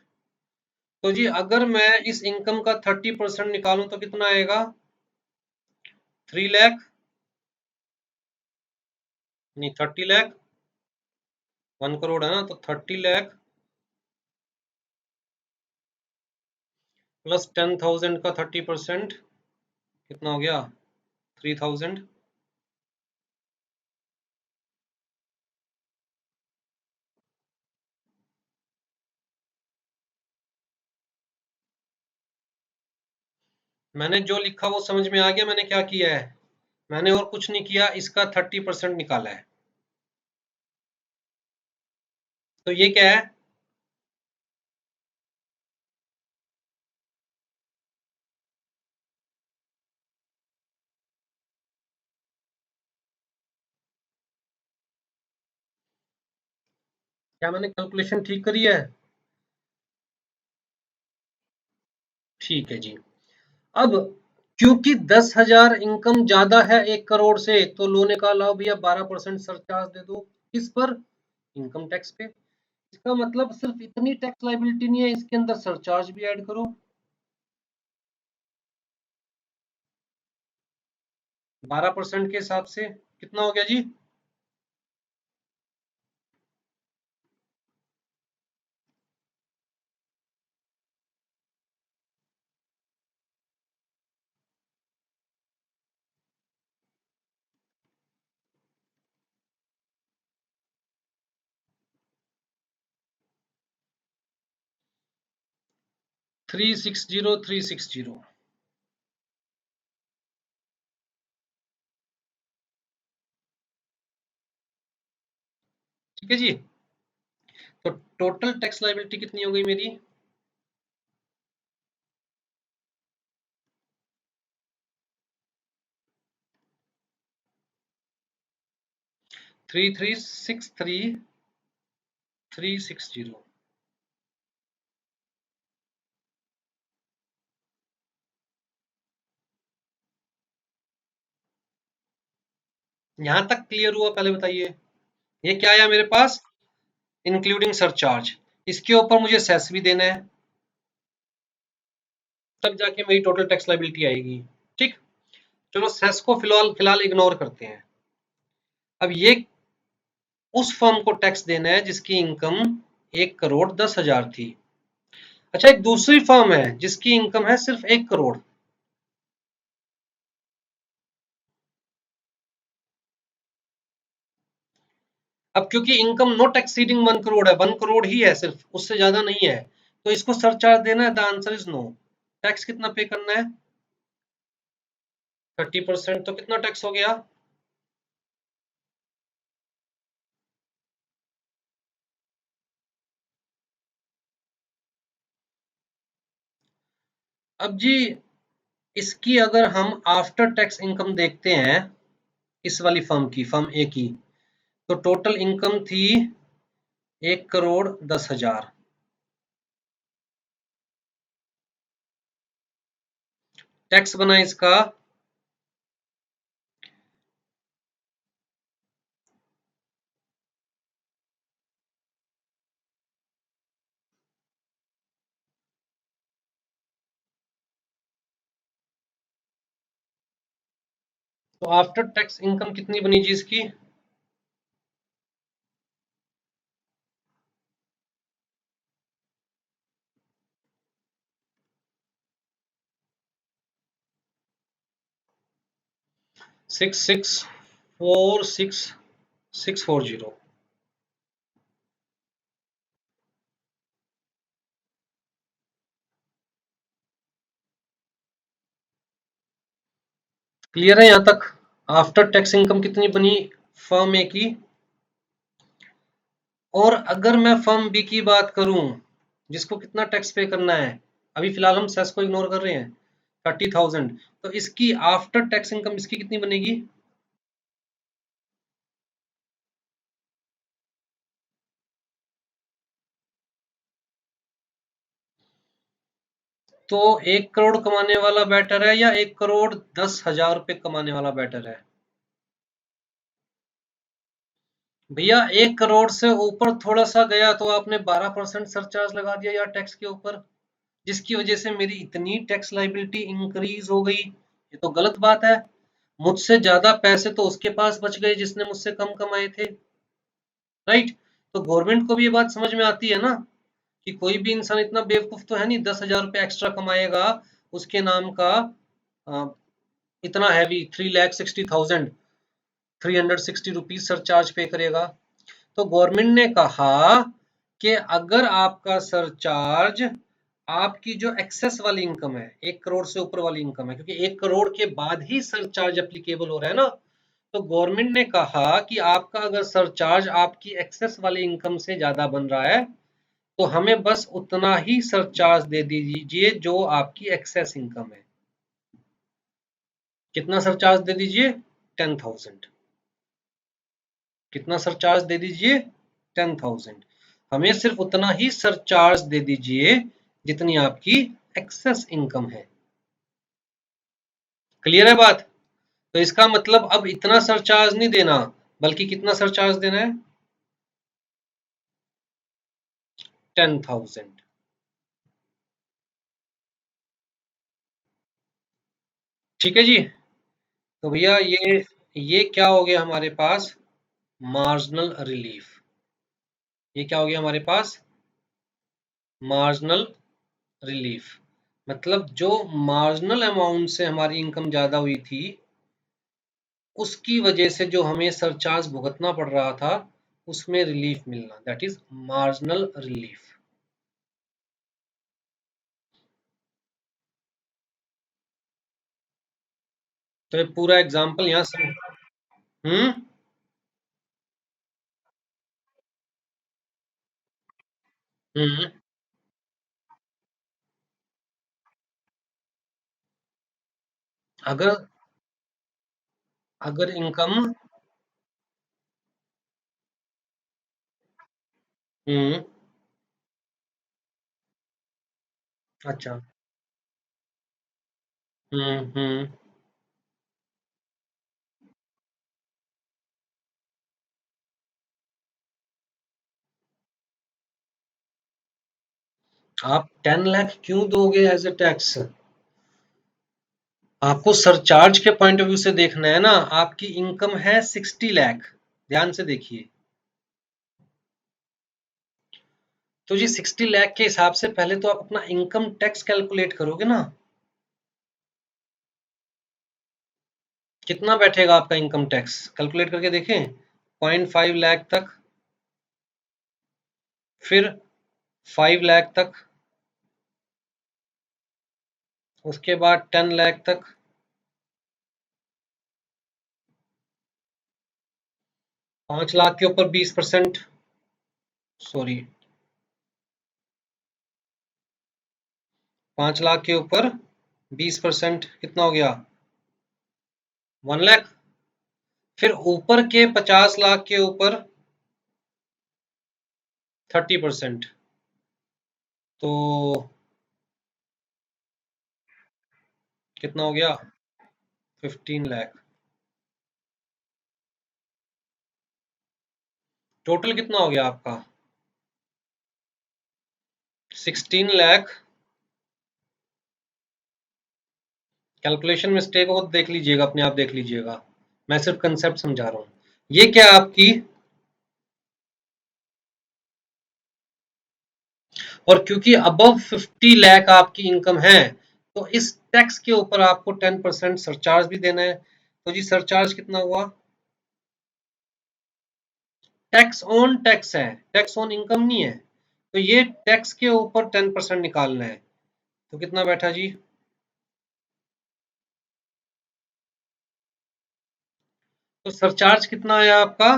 तो जी अगर मैं इस इनकम का 30% निकालूं तो कितना आएगा? 3 लाख। नहीं, 30 लाख। 1 करोड़ है ना, तो 30 लाख प्लस 10,000 का 30%, कितना हो गया? 3,000। मैंने जो लिखा वो समझ में आ गया मैंने क्या किया है? मैंने और कुछ नहीं किया, इसका 30% निकाला है। तो ये क्या है? क्या मैंने कैलकुलेशन ठीक करी है? ठीक है जी। अब क्योंकि 10,000 इनकम ज्यादा है 1 करोड़ से, तो लोन का लाओ भैया 12% सरचार्ज दे दो। किस पर? इनकम टैक्स पे। इसका मतलब सिर्फ इतनी टैक्स लाइबिलिटी नहीं है, इसके अंदर सरचार्ज भी ऐड करो। 12% के हिसाब से कितना हो गया जी? 360 360। ठीक है जी। तो टोटल टैक्स लाइबिलिटी कितनी हो गई मेरी? 3363360। यहां तक क्लियर हुआ? पहले बताइए। ये क्या आया मेरे पास? Including surcharge. इसके ऊपर मुझे सेस भी देना है, तब जाके मेरी टोटल टैक्स लाइबिलिटी आएगी। ठीक। चलो सेस को फिलहाल फिलहाल इग्नोर करते हैं। अब ये उस फर्म को टैक्स देना है जिसकी इनकम 1,10,00,000 थी। अच्छा, एक दूसरी फर्म है जिसकी इनकम है सिर्फ 1 करोड़। अब क्योंकि इनकम नॉट एक्सीडिंग 1 करोड़ है, 1 करोड़ ही है सिर्फ, उससे ज्यादा नहीं है, तो इसको सरचार्ज देना है। The answer is no. Tax कितना पे करना है? 30%। तो कितना टैक्स हो गया? अब जी, इसकी अगर हम आफ्टर टैक्स इनकम देखते हैं, इस वाली फर्म की, फर्म ए की, तो टोटल इनकम थी 1,10,00,000। टैक्स बना इसका तो आफ्टर टैक्स इनकम कितनी बनी जी इसकी? 6646,640। क्लियर है यहां तक? आफ्टर टैक्स इनकम कितनी बनी फर्म ए की? और अगर मैं फर्म बी की बात करूं, जिसको कितना टैक्स पे करना है, अभी फिलहाल हम सेस को इग्नोर कर रहे हैं, 30,000, तो इसकी आफ्टर टैक्स इनकम इसकी कितनी बनेगी? तो 1 करोड़ कमाने वाला बेटर है या 1,10,00,000 रुपए कमाने वाला बेटर है? भैया 1 करोड़ से ऊपर थोड़ा सा गया तो आपने 12% सरचार्ज लगा दिया यार टैक्स के ऊपर, जिसकी वजह से मेरी इतनी टैक्स लाइबिलिटी इंक्रीज हो गई। ये तो गलत बात है। मुझसे ज्यादा पैसे तो उसके पास बच गए जिसने मुझसे कम कमाए थे। राइट। तो गवर्नमेंट को भी ये बात समझ में आती है ना, कि कोई भी इंसान इतना बेवकूफ तो है नहीं 10,000 रुपये एक्स्ट्रा कमाएगा, उसके नाम का अ, इतना हैवी 3,60,000 360 रुपीज सरचार्ज पे करेगा। तो गवर्नमेंट ने कहा कि अगर आपका सरचार्ज, आपकी जो एक्सेस वाली इनकम है, 1 करोड़ से ऊपर वाली इनकम है, क्योंकि 1 करोड़ के बाद ही सरचार्ज एप्लीकेबल हो रहा है ना, तो गवर्नमेंट ने कहा कि आपका अगर सरचार्ज आपकी एक्सेस वाली इनकम से ज्यादा बन रहा है, तो हमें बस उतना ही सरचार्ज दे दीजिए जो आपकी एक्सेस इनकम है। कितना सरचार्ज दे दीजिए? 10,000। कितना सरचार्ज दे दीजिए? 10,000। हमें सिर्फ उतना ही सरचार्ज दे दीजिए जितनी आपकी एक्सेस इनकम है। क्लियर है बात? तो इसका मतलब अब इतना सरचार्ज नहीं देना, बल्कि कितना सरचार्ज देना है? 10,000। ठीक है जी। तो भैया ये क्या हो गया हमारे पास? Marginal relief. ये क्या हो गया हमारे पास? Marginal relief. मतलब जो मार्जिनल अमाउंट से हमारी इनकम ज्यादा हुई थी, उसकी वजह से जो हमें सरचार्ज भुगतना पड़ रहा था, उसमें रिलीफ मिलना, दैट इज मार्जिनल रिलीफ। तो ये पूरा एग्जांपल यहाँ से। हम्म। हम्म। अगर अगर इनकम। हम्म। अच्छा। हम्म। आप 10 लाख क्यों दोगे एज ए टैक्स? आपको सरचार्ज के पॉइंट ऑफ व्यू से देखना है ना। आपकी इनकम है 60 लाख। ध्यान से देखिए। तो जी 60 लाख के हिसाब से पहले तो आप अपना इनकम टैक्स कैलकुलेट करोगे ना। कितना बैठेगा आपका इनकम टैक्स? कैलकुलेट करके देखें। 0.5 लाख तक, फिर 5 लाख तक, उसके बाद 10 लाख तक, 5 लाख के ऊपर 20%। सॉरी, 5 लाख के ऊपर 20% कितना हो गया? 1 लाख। फिर ऊपर के 50 लाख के ऊपर 30%, तो कितना हो गया? 15 लाख। टोटल कितना हो गया आपका? 16 लाख। कैलकुलेशन मिस्टेक हो तो देख लीजिएगा, अपने आप देख लीजिएगा। मैं सिर्फ कंसेप्ट समझा रहा हूँ। ये क्या आपकी, और क्योंकि अबव 50 लाख आपकी इनकम है, तो इस टैक्स के ऊपर आपको 10% सरचार्ज भी देना है। तो जी सरचार्ज कितना हुआ? टैक्स ऑन टैक्स है, टैक्स ऑन इनकम नहीं है। तो ये टैक्स के ऊपर 10% निकालना है। तो कितना बैठा जी? तो सरचार्ज कितना आया आपका?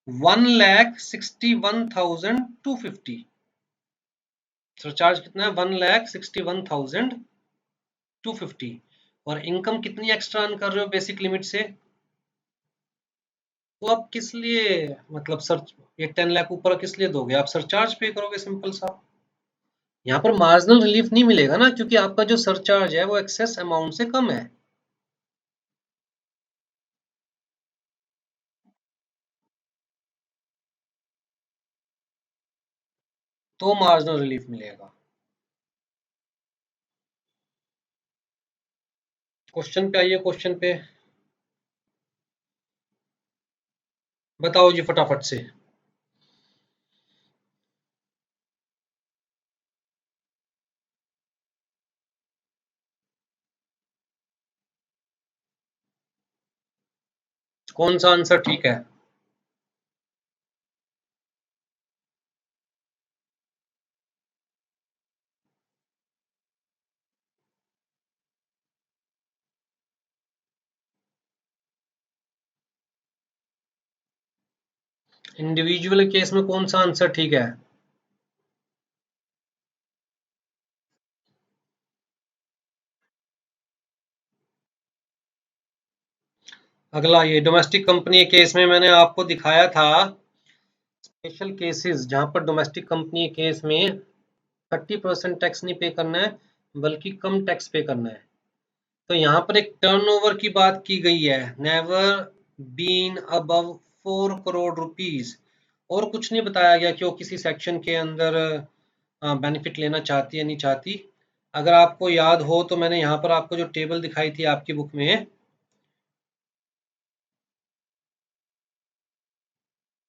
1,61,250। सरचार्ज कितना है? 1,61,250। और इनकम कितनी एक्स्ट्रा अर्न कर रहे हो बेसिक लिमिट से? तो आप किस लिए, मतलब सर, ये 10 लाख ऊपर किस लिए दोगे? आप सरचार्ज पे करोगे, सिंपल सा। यहाँ पर मार्जिनल रिलीफ नहीं मिलेगा ना, क्योंकि आपका जो सरचार्ज है वो एक्सेस अमाउंट से कम है। तो मार्जिनल रिलीफ मिलेगा। क्वेश्चन पे आइए, क्वेश्चन पे। बताओ जी फटाफट से। कौन सा आंसर ठीक है? इंडिविजुअल केस में कौन सा आंसर ठीक है? अगला, ये डोमेस्टिक कंपनी के केस में मैंने आपको दिखाया था स्पेशल केसेस जहां पर डोमेस्टिक कंपनी के केस में 30% टैक्स नहीं पे करना है, बल्कि कम टैक्स पे करना है। तो यहाँ पर एक टर्नओवर की बात की गई है, never been above 4 crore rupees. और कुछ नहीं बताया गया कि वो किसी सेक्शन के अंदर बेनिफिट लेना चाहती है नहीं चाहती। अगर आपको याद हो तो मैंने यहाँ पर आपको जो टेबल दिखाई थी आपकी बुक में,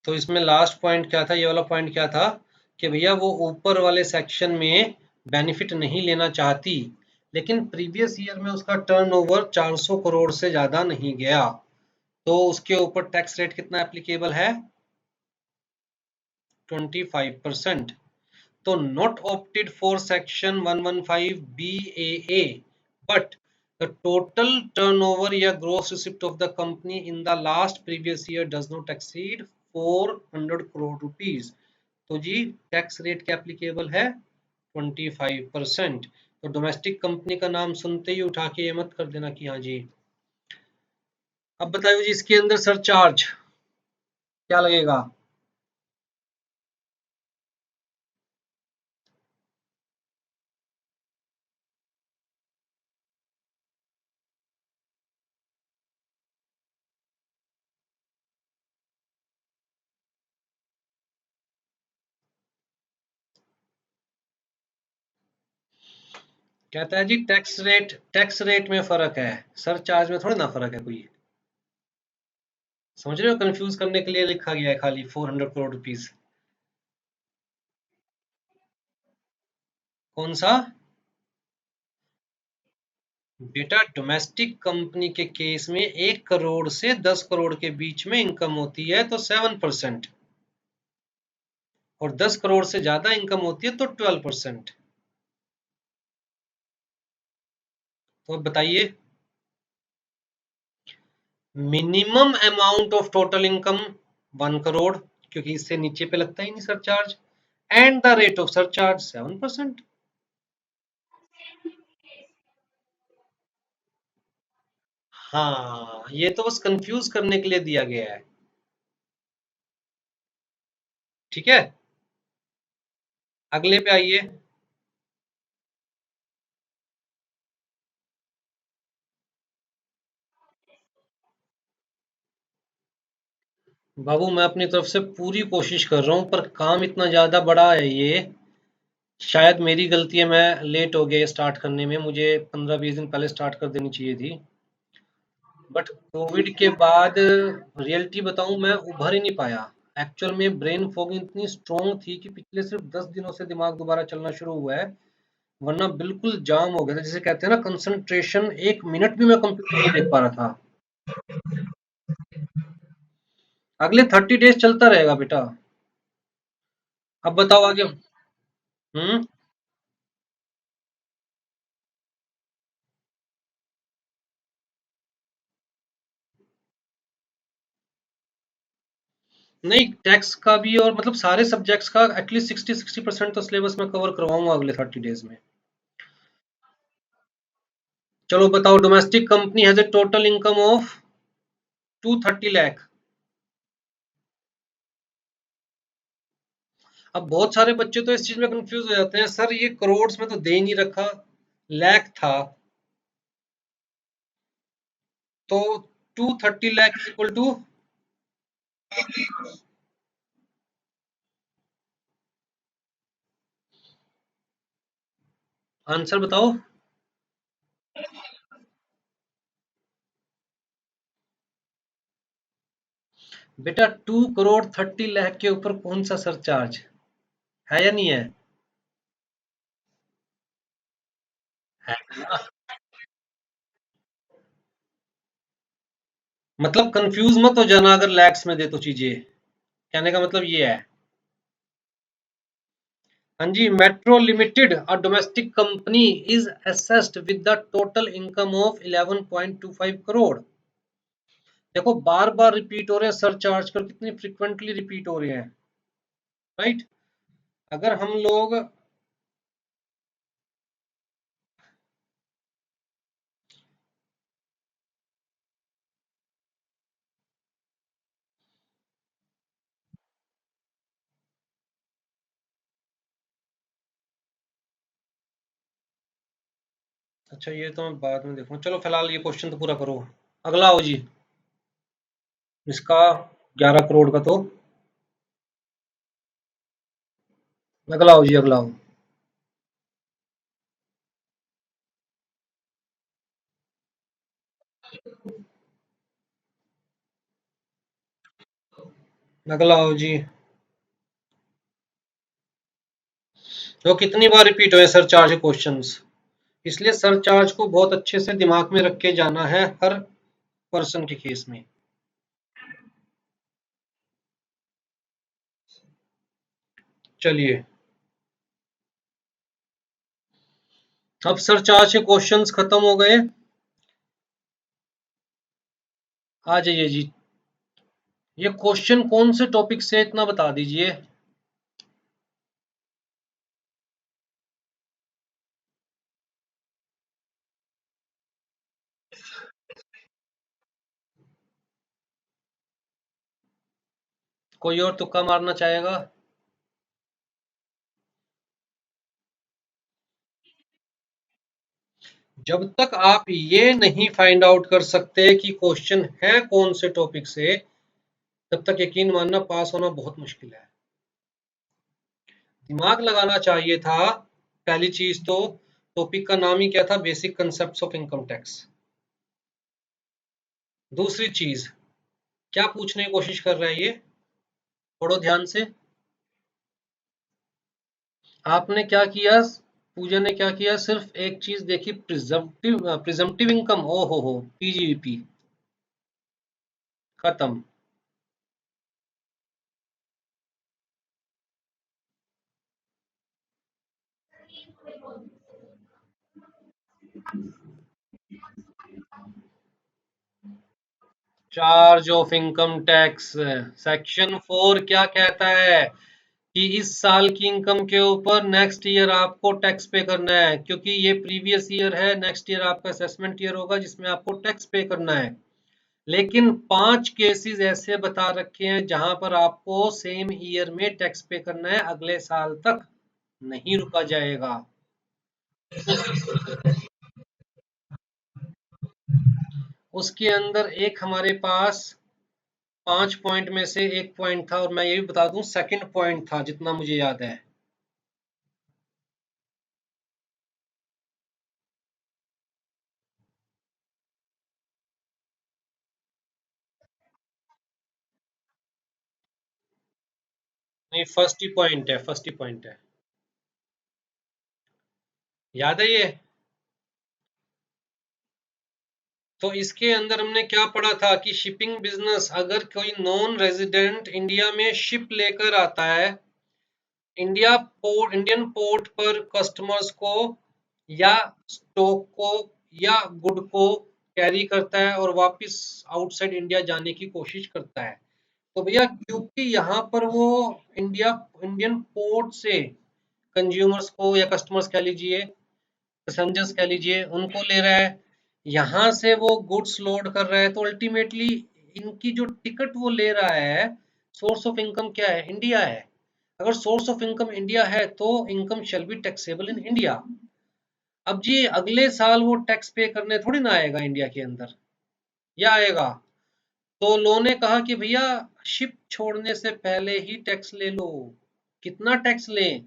तो इसमें लास्ट पॉइंट क्या था, ये वाला पॉइंट क्या था कि भैया वो ऊपर वाले सेक्शन में बेनिफिट नहीं लेना चाहती, लेकिन प्रीवियस ईयर में उसका टर्नओवर 400 करोड़ से ज्यादा नहीं गया, तो उसके ऊपर टैक्स रेट कितना एप्लीकेबल है, 25%। तो not opted for section 115 BAA, but the total turnover या gross receipt of the company in the last previous year does not exceed 400 crore rupees। तो जी टैक्स रेट क्या एप्लीकेबल है, 25%। तो डोमेस्टिक कंपनी का नाम सुनते ही उठा के ये मत कर देना कि हाँ जी। अब बताइए जी इसके अंदर सरचार्ज क्या लगेगा। कहता है जी टैक्स रेट में फर्क है, सरचार्ज में थोड़ी ना फर्क है कोई। समझ रहे हो, कंफ्यूज करने के लिए लिखा गया है खाली 400 करोड़ रुपीज। कौन सा। बेटा डोमेस्टिक कंपनी के केस में 1 करोड़ से 10 करोड़ के बीच में इनकम होती है तो 7%, और 10 करोड़ से ज्यादा इनकम होती है तो 12%। तो अब बताइए, minimum amount of total income 1 crore, क्योंकि इससे नीचे पे लगता ही नहीं surcharge, and the rate of surcharge 7%। हाँ, ये तो बस कंफ्यूज करने के लिए दिया गया है। ठीक है, अगले पे आइए। बाबू मैं अपनी तरफ से पूरी कोशिश कर रहा हूँ, पर काम इतना ज्यादा बड़ा है ये, शायद मेरी गलती है, मैं लेट हो गया स्टार्ट करने में, मुझे 15-20 दिन पहले स्टार्ट कर देनी चाहिए थी। बट कोविड के बाद रियलिटी बताऊं, मैं उभर ही नहीं पाया। एक्चुअल में ब्रेन फॉग इतनी स्ट्रांग थी कि पिछले सिर्फ 10 दिनों से दिमाग दोबारा चलना शुरू हुआ है, वरना बिल्कुल जाम हो गया था, जिसे कहते हैं ना कंसंट्रेशन, 1 मिनट भी मैं कंप्यूटर नहीं देख पा रहा था। अगले 30 डेज चलता रहेगा बेटा। अब बताओ आगे। हम्म। नहीं, टैक्स का भी और मतलब सारे सब्जेक्ट्स का एटलीस्ट 60% तो सिलेबस में कवर करवाऊंगा अगले 30 डेज में। चलो बताओ, domestic company has a total income of 230 lakh. अब बहुत सारे बच्चे तो इस चीज में कंफ्यूज हो जाते हैं, सर ये करोड़ में तो दे नहीं रखा, लाख था, तो 230 lakh is equal to. Answer बताओ। बेटा 2 करोड़ 30 लाख के ऊपर कौन सा सरचार्ज है या नहीं है। है ना? मतलब कंफ्यूज मत हो जाना अगर लैक्स में दे तो चीजें, कहने का मतलब ये है। हाँ जी, metro limited a domestic company is assessed with the total income of 11.25 crore. देखो बार बार रिपीट हो रहे हैं सर चार्ज कर, कितनी फ्रिक्वेंटली रिपीट हो रहे हैं, राइट। अगर हम लोग, अच्छा ये तो मैं बाद में देखूँ, चलो फिलहाल ये क्वेश्चन तो पूरा करो। अगला आओ जी, इसका 11 करोड़ का तो अगला आओ जी, अगला आओ। अगला आओ जी। तो कितनी बार रिपीट हुए सर चार्ज क्वेश्चंस, इसलिए सर चार्ज को बहुत अच्छे से दिमाग में रख के जाना है हर पर्सन के केस में। चलिए, अब सर चार्ज के क्वेश्चंस खत्म हो गए। आ जाइए जी, ये क्वेश्चन कौन से टॉपिक से इतना बता दीजिए। कोई और तुक्का मारना चाहेगा? जब तक आप ये नहीं फाइंड आउट कर सकते कि क्वेश्चन है कौन से टॉपिक से, तब तक यकीन मानना पास होना बहुत मुश्किल है। दिमाग लगाना चाहिए था। पहली चीज तो टॉपिक का नाम ही क्या था, basic concept of income tax. दूसरी चीज, क्या पूछने की कोशिश कर रहा है ये, पढ़ो ध्यान से। आपने क्या किया, पूजा ने क्या किया, सिर्फ एक चीज देखी, प्रिजम्पटिव इनकम, ओ हो पीजीवीपी, खत्म। 4 ऑफ इनकम टैक्स, सेक्शन 4 क्या कहता है कि इस साल की इनकम के ऊपर नेक्स्ट ईयर आपको टैक्स पे करना है, क्योंकि ये प्रीवियस ईयर है, नेक्स्ट ईयर आपका असेसमेंट ईयर होगा जिसमें आपको टैक्स पे करना है। लेकिन 5 केसेस ऐसे बता रखे हैं जहां पर आपको सेम ईयर में टैक्स पे करना है, अगले साल तक नहीं रुका जाएगा। उसके अंदर एक हमारे पास 5 पॉइंट में से एक पॉइंट था, और मैं ये भी बता दूं सेकंड पॉइंट था जितना मुझे याद है। नहीं, फर्स्ट ही पॉइंट है, फर्स्ट ही पॉइंट है। याद है ये? तो इसके अंदर हमने क्या पढ़ा था कि शिपिंग बिजनेस, अगर कोई नॉन रेजिडेंट इंडिया में शिप लेकर आता है, इंडियन पोर्ट पर कस्टमर्स को या स्टॉक को या गुड को कैरी करता है और वापस आउटसाइड इंडिया जाने की कोशिश करता है, तो भैया क्योंकि यहाँ पर वो इंडियन पोर्ट से कंज्यूमर्स को या कस्टमर्स कह लीजिए, पैसेंजर्स कह लीजिए, उनको ले रहा है, यहाँ से वो गुड्स लोड कर रहा है, तो अल्टीमेटली इनकी जो टिकट वो ले रहा है, सोर्स ऑफ इनकम क्या है, इंडिया है। अगर सोर्स ऑफ इनकम इंडिया है तो income shall be taxable in India. अब जी अगले साल वो टैक्स पे करने थोड़ी ना आएगा इंडिया के अंदर, या आएगा? तो लो ने कहा कि भैया शिप छोड़ने से पहले ही टैक्स ले लो। कितना टैक्स लें,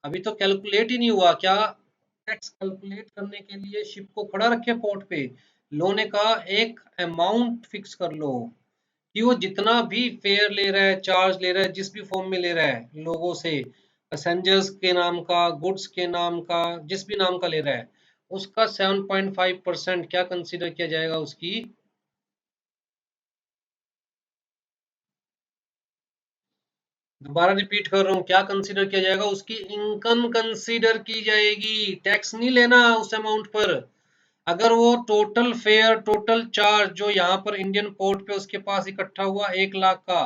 अभी तो कैलकुलेट ही नहीं हुआ क्या। टैक्स कैलकुलेट करने के लिए शिप को खड़ा रखे पोर्ट पे, लो ने कहा एक अमाउंट फिक्स कर लो कि वो जितना भी फेयर ले रहा है, चार्ज ले रहा है, जिस भी फॉर्म में ले रहा है लोगों से, पैसेंजर्स के नाम का, गुड्स के नाम का, जिस भी नाम का ले रहा है, उसका 7.5% क्या कंसीडर किया जाएगा उसकी। दोबारा रिपीट कर रहा हूँ, क्या कंसीडर किया जाएगा, उसकी इनकम कंसीडर की जाएगी, टैक्स नहीं लेना उस अमाउंट पर। अगर वो टोटल फेयर, टोटल चार्ज जो यहाँ पर इंडियन पोर्ट पे उसके पास इकट्ठा हुआ 1 लाख का,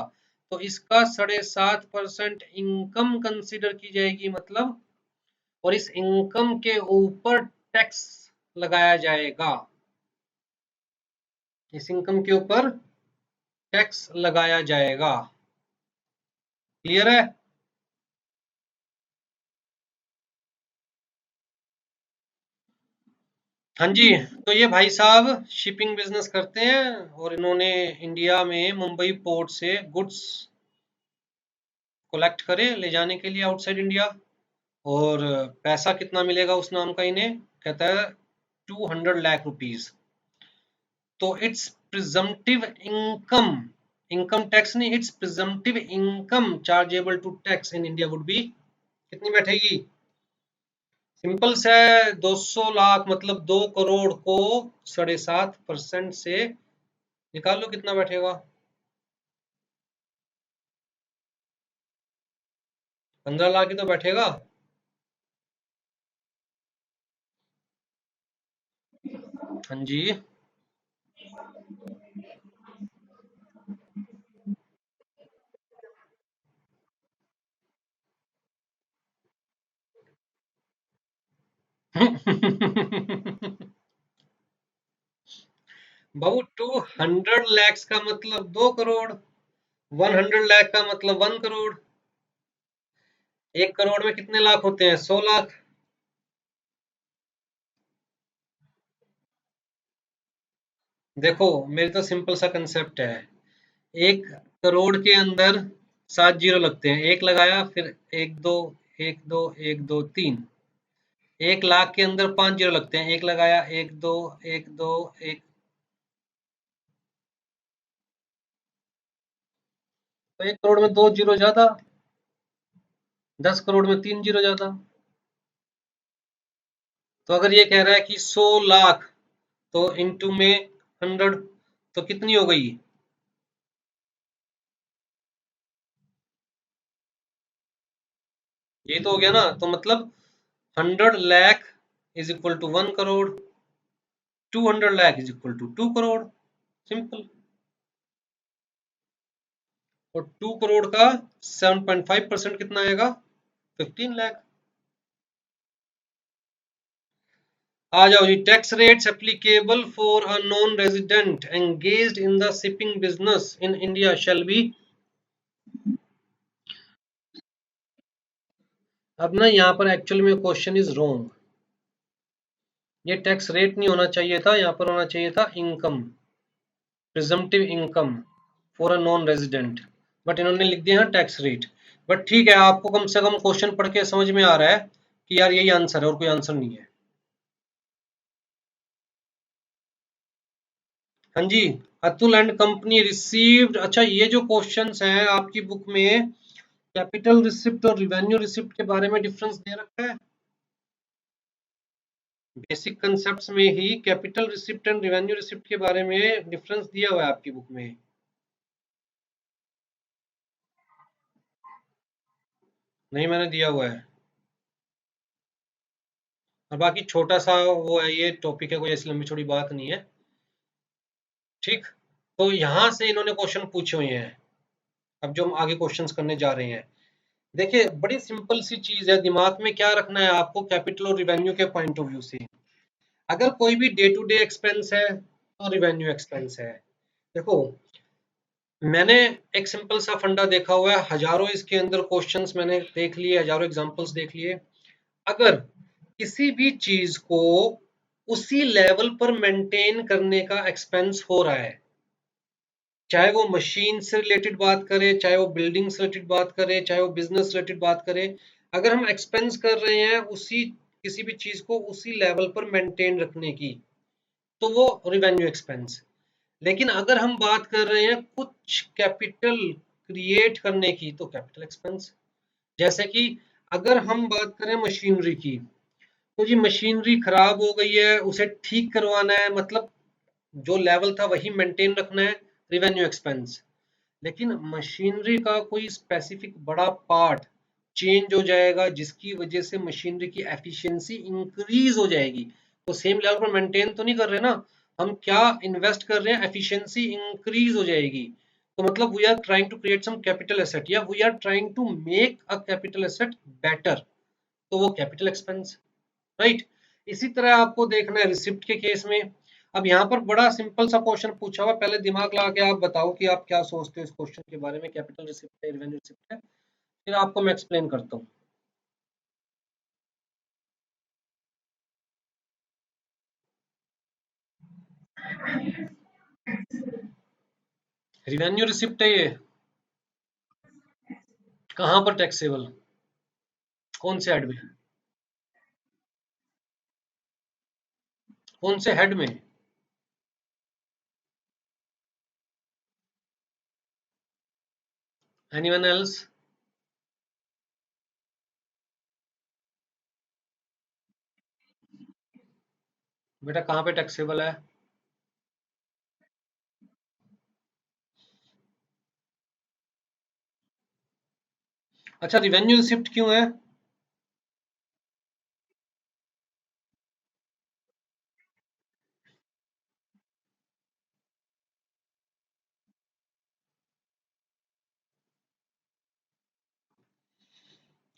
तो इसका 7.5% इनकम कंसीडर की जाएगी, मतलब, और इस इनकम के ऊपर टैक्स लगाया जाएगा, इस इनकम के ऊपर टैक्स लगाया जाएगा। क्लियर है? हाँ जी, तो ये भाई साहब शिपिंग बिजनेस करते हैं और इन्होंने इंडिया में मुंबई पोर्ट से गुड्स कलेक्ट करे ले जाने के लिए आउटसाइड इंडिया। और पैसा कितना मिलेगा उस नाम का इन्हें, कहता है 200 लाख रुपीज। तो it's presumptive income, income tax नहीं, it's presumptive income chargeable to tax in India would be, कितनी बैठेगी? सिंपल से 200 लाख मतलब 2 करोड़ को 7.5% से निकाल लो कितना बैठेगा। 15 लाख ही तो बैठेगा। हाँ जी। बाबू 200 लैक्स का मतलब 2 करोड़, 100 लाख का मतलब 1 करोड़। 1 करोड़ में कितने लाख होते हैं? 100 लाख। देखो मेरी तो सिंपल सा कंसेप्ट है। 1 करोड़ के अंदर 7 जीरो लगते हैं, एक लगाया फिर एक दो, एक दो, एक दो, तीन। 1 लाख के अंदर 5 जीरो लगते हैं, एक लगाया, एक दो, एक दो, एक। तो 1 करोड़ में 2 जीरो ज्यादा, 10 करोड़ में 3 जीरो ज्यादा। तो अगर ये कह रहा है कि 100 लाख तो इंटू में 100, तो कितनी हो गई? ये तो हो गया ना, तो मतलब 100 lakh is equal to 1 crore, 200 lakh is equal to 2 crore. Simple. और 2 करोड़ का 7.5% कितना आएगा? 15 लाख। आ जाओ जी, tax rates applicable for a non resident engaged in the shipping business in India shall be. अब ना यहाँ पर एक्चुअली में क्वेश्चन इज रॉन्ग। ये टैक्स रेट नहीं होना चाहिए था, यहाँ पर होना चाहिए था income, presumptive income for a non resident. But इन्होंने लिख दिया है टैक्स रेट। बट ठीक है, आपको कम से कम क्वेश्चन पढ़ के समझ में आ रहा है कि यार यही आंसर है और कोई आंसर नहीं है। हाँ जी। अतुल एंड कंपनी रिसीव्ड, अच्छा ये जो क्वेश्चंस हैं आपकी बुक में, कैपिटल रिसिप्ट और रिवेन्यू रिसिप्ट के बारे में डिफरेंस दे रखा है। बेसिक कंसेप्ट्स में ही capital receipt and revenue receipt के बारे में डिफरेंस दिया हुआ है आपकी बुक में। नहीं मैंने दिया हुआ है। और बाकी छोटा सा वो है, ये टॉपिक है, कोई ऐसी लंबी छोड़ी बात नहीं है। ठीक। तो यहां से इन्होंने क्वेश्चन पूछे हुए हैं। अब जो हम आगे क्वेश्चंस करने जा रहे हैं, देखिए बड़ी सिंपल सी चीज है, दिमाग में क्या रखना है आपको कैपिटल और रिवेन्यू के पॉइंट ऑफ व्यू से। अगर कोई भी डे टू डे एक्सपेंस है तो रिवेन्यू एक्सपेंस है। देखो मैंने एक सिंपल सा फंडा देखा हुआ है, हजारों इसके अंदर क्वेश्चंस मैंने देख लिए, हजारों एग्जांपल्स देख लिए। अगर किसी भी चीज को उसी लेवल पर मेंटेन करने का एक्सपेंस हो रहा है, चाहे वो मशीन से रिलेटेड बात करें, चाहे वो बिल्डिंग से रिलेटेड बात करें, चाहे वो बिजनेस से रिलेटेड बात करें, अगर हम एक्सपेंस कर रहे हैं उसी किसी भी चीज को उसी लेवल पर मेंटेन रखने की, तो वो रिवेन्यू एक्सपेंस। लेकिन अगर हम बात कर रहे हैं कुछ कैपिटल क्रिएट करने की, तो कैपिटल एक्सपेंस। जैसे कि अगर हम बात करें मशीनरी की, तो जी मशीनरी खराब हो गई है, उसे ठीक करवाना है, मतलब जो लेवल था वही मेंटेन रखना है, रिवेन्यू एक्सपेंस। लेकिन मशीनरी का कोई स्पेसिफिक बड़ा पार्ट चेंज हो जाएगा जिसकी वजह से मशीनरी की एफिशिएंसी इंक्रीज हो जाएगी, तो सेम लेवल पर मेंटेन तो नहीं कर रहे ना हम, क्या इन्वेस्ट कर रहे हैं, एफिशिएंसी इंक्रीज हो जाएगी। तो मतलब we are trying to create some capital asset, या we are trying to make a capital asset better, तो वो कैपिटल एक्सपेंस। राइट। इसी तरह आपको देखना है रिसिप्ट के केस में। अब यहाँ पर बड़ा सिंपल सा क्वेश्चन पूछा हुआ, पहले दिमाग लगा के आप बताओ कि आप क्या सोचते हो इस क्वेश्चन के बारे में, कैपिटल रिसिप्ट है रिवेन्यू रिसिप्ट है, फिर आपको मैं एक्सप्लेन करता हूँ। रिवेन्यू रिसिप्ट है ये। कहाँ पर टैक्सेबल? कौन से हेड में? कौन से हेड में? Anyone else? बेटा कहाँ पे टैक्सेबल है? अच्छा, रिवेन्यू रिसिप्ट क्यों है?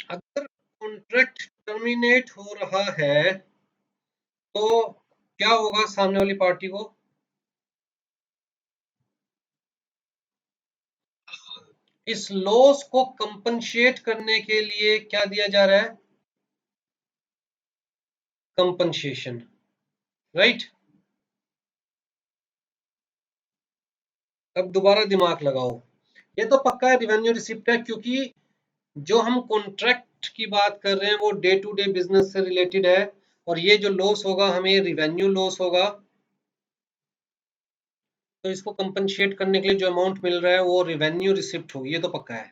अगर कॉन्ट्रैक्ट टर्मिनेट हो रहा है तो क्या होगा सामने वाली पार्टी को? इस लॉस को कंपनसेट करने के लिए क्या दिया जा रहा है? Compensation, right. अब दोबारा दिमाग लगाओ, ये तो पक्का है रिवेन्यू रिसिप्ट है, क्योंकि जो हम कॉन्ट्रैक्ट की बात कर रहे हैं वो डे टू डे बिजनेस से रिलेटेड है, और ये जो लॉस होगा हमें रिवेन्यू लॉस होगा, तो इसको कंपनसेट करने के लिए जो अमाउंट मिल रहा है वो रिवेन्यू रिसिप्ट होगी, ये तो पक्का है।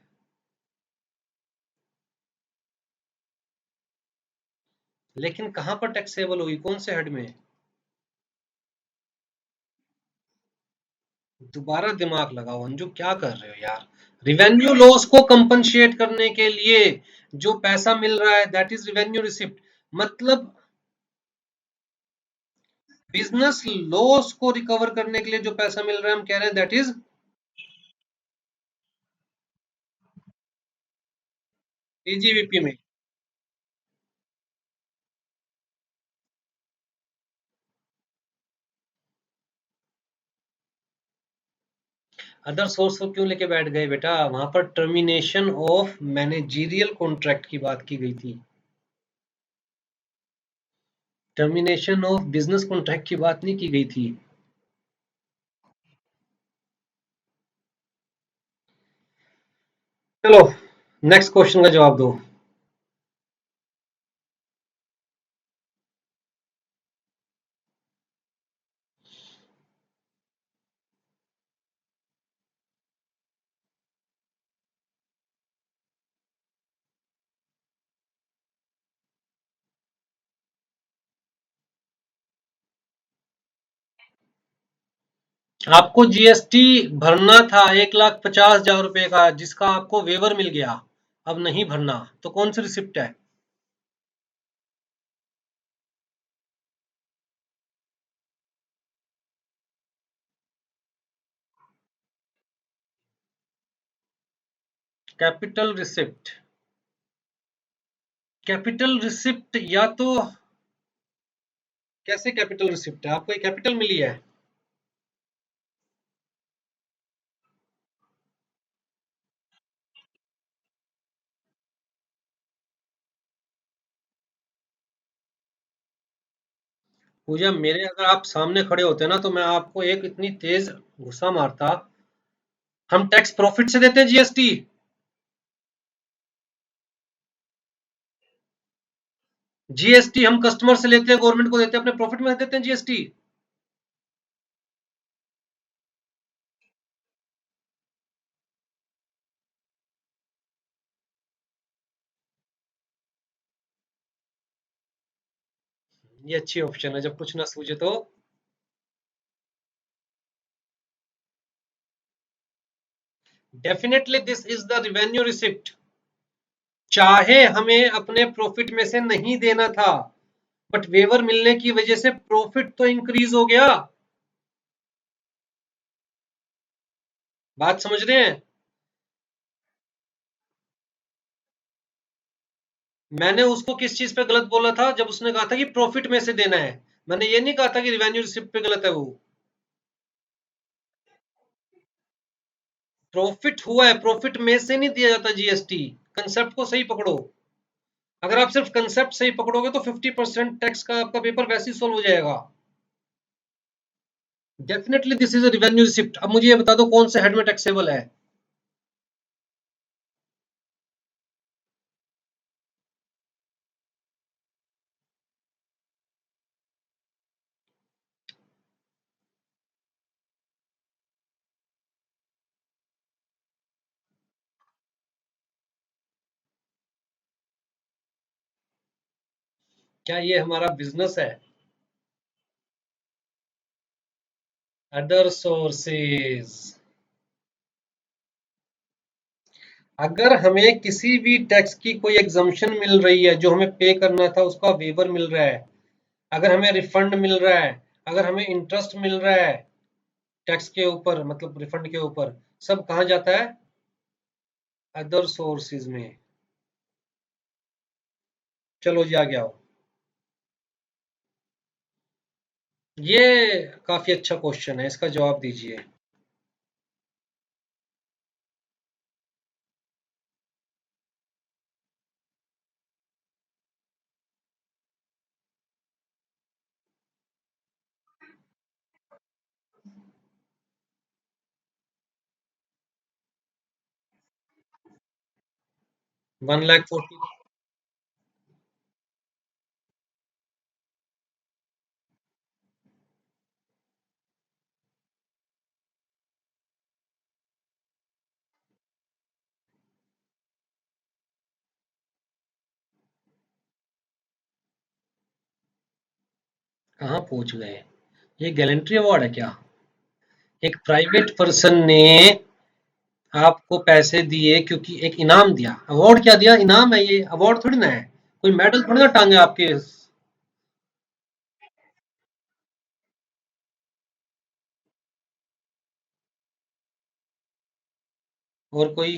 लेकिन कहां पर टैक्सेबल होगी, कौन से हेड में? दोबारा दिमाग लगाओ अंजू, क्या कर रहे हो यार? रिवेन्यू लॉस को कंपनसेट करने के लिए जो पैसा मिल रहा है दैट इज रिवेन्यू रिसिप्ट। मतलब बिजनेस लॉस को रिकवर करने के लिए जो पैसा मिल रहा है हम कह रहे हैं दैट इज एजीवीपी में। अदर सोर्स को क्यों लेके बैठ गए बेटा? वहां पर टर्मिनेशन ऑफ मैनेजीरियल कॉन्ट्रैक्ट की बात की गई थी, टर्मिनेशन ऑफ बिजनेस कॉन्ट्रैक्ट की बात नहीं की गई थी। चलो नेक्स्ट क्वेश्चन का जवाब दो। आपको जीएसटी भरना था 1,50,000 रुपए का, जिसका आपको वेवर मिल गया, अब नहीं भरना, तो कौन सी रिसिप्ट है? Capital receipt. कैपिटल रिसिप्ट या तो, कैसे कैपिटल रिसिप्ट है? आपको कैपिटल मिली है? पूजा, मेरे अगर आप सामने खड़े होते ना तो मैं आपको एक इतनी तेज गुस्सा मारता। हम टैक्स प्रॉफिट से देते हैं जीएसटी। जीएसटी हम कस्टमर से लेते हैं, गवर्नमेंट को देते हैं, अपने प्रॉफिट में देते हैं जीएसटी। ये अच्छी ऑप्शन है, जब कुछ ना सूझे तो। Definitely this is the revenue receipt. चाहे हमें अपने प्रॉफिट में से नहीं देना था, बट वेवर मिलने की वजह से प्रॉफिट तो इंक्रीज हो गया। बात समझ रहे हैं? मैंने उसको किस चीज पे गलत बोला था? जब उसने कहा था कि प्रॉफिट में से देना है। मैंने ये नहीं कहा था कि रिवेन्यू रिसिप्ट पे गलत है वो। प्रॉफिट हुआ है, प्रॉफिट में से नहीं दिया जाता जीएसटी। कंसेप्ट को सही पकड़ो। अगर आप सिर्फ कंसेप्ट सही पकड़ोगे तो 50% टैक्स का आपका पेपर वैसे ही सोल्व हो जाएगा। Definitely this is a revenue receipt. अब मुझे ये बता दो कौन से हेड में टैक्सेबल है। क्या ये हमारा बिजनेस है? Other sources. अगर हमें किसी भी टैक्स की कोई एग्जम्पशन मिल रही है, जो हमें पे करना था उसका वेवर मिल रहा है, अगर हमें रिफंड मिल रहा है, अगर हमें इंटरेस्ट मिल रहा है टैक्स के ऊपर, मतलब रिफंड के ऊपर, सब कहाँ जाता है? अदर सोर्सेज में। चलो जी आगे आओ। ये काफी अच्छा क्वेश्चन है, इसका जवाब दीजिए। वन लैख 40। कहाँ पहुंच गए? ये गैलेंट्री अवार्ड है क्या? एक प्राइवेट पर्सन ने आपको पैसे दिए क्योंकि एक इनाम दिया। अवार्ड क्या दिया? इनाम है, ये अवार्ड थोड़ी ना है। कोई मेडल थोड़ी ना टांगे आपके। और कोई?